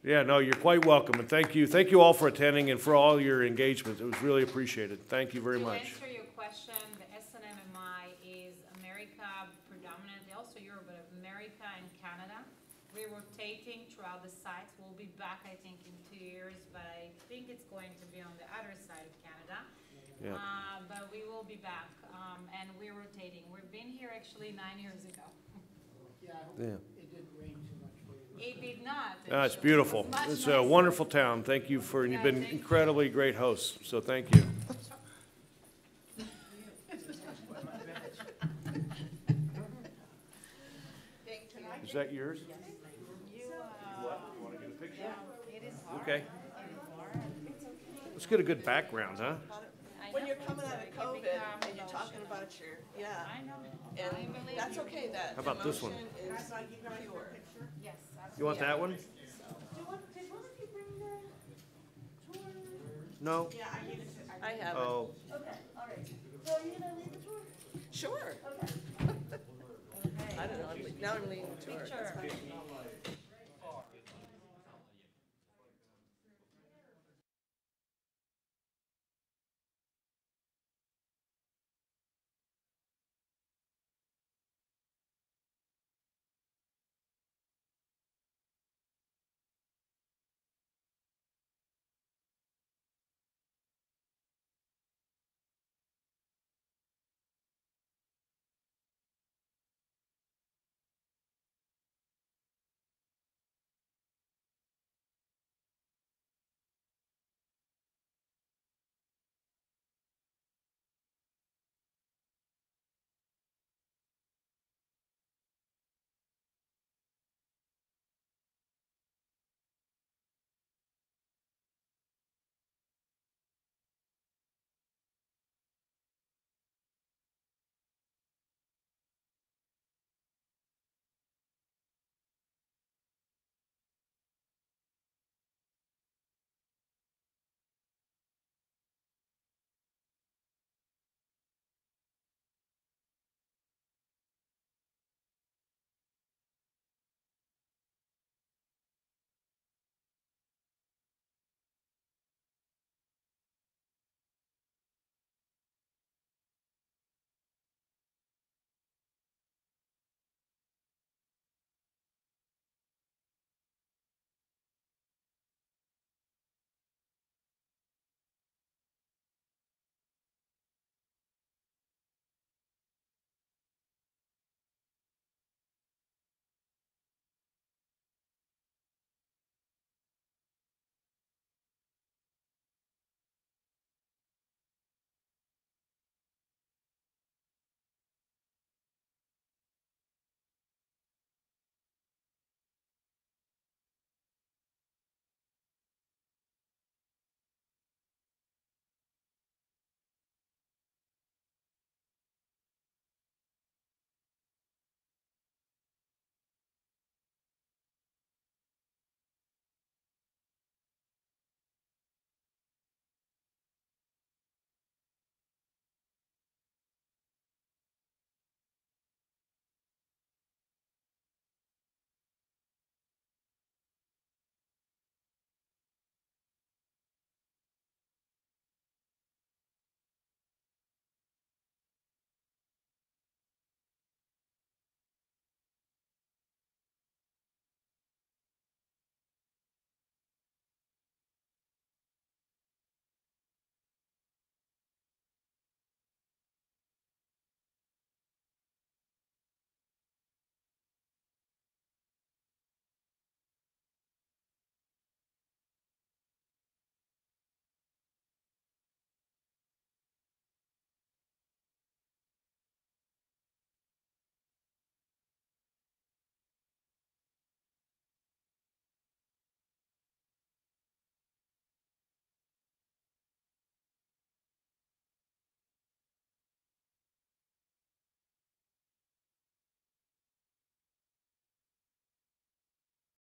yeah, no, you're quite welcome, and thank you. Thank you all for attending and for all your engagement. It was really appreciated. Thank you very much. To answer your question, the SNMMI is America predominantly, also Europe, but America and Canada. We're rotating throughout the sites. We'll be back, I think, in 2 years, but I think it's going to be on the other side of Canada. Yeah. But we will be back, and we're rotating. We've been here actually 9 years ago. Yeah, I hope Yeah. it didn't rain too much for you. It did not. It's actually. beautiful. It was much It's a nicer. wonderful town. Thank you for, and you've been Yeah, thank you. incredibly great hosts, so thank you. Is that yours? What? You want to get a picture? It is hard. Okay. It is hard. It's okay. Let's get a good background, huh? I When know. you're coming out of It COVID becomes and you're talking emotional. about your, yeah, I know. I and believe that's you. okay, that How about this one? emotion is pure. Yes. You want that one? Did one of you bring the tour? No? Yeah, I need it. I have it. Oh, Okay, all right. So are you gonna lead the tour? Sure. Okay. I don't know, now I'm leading the tour. Picture. That's fine.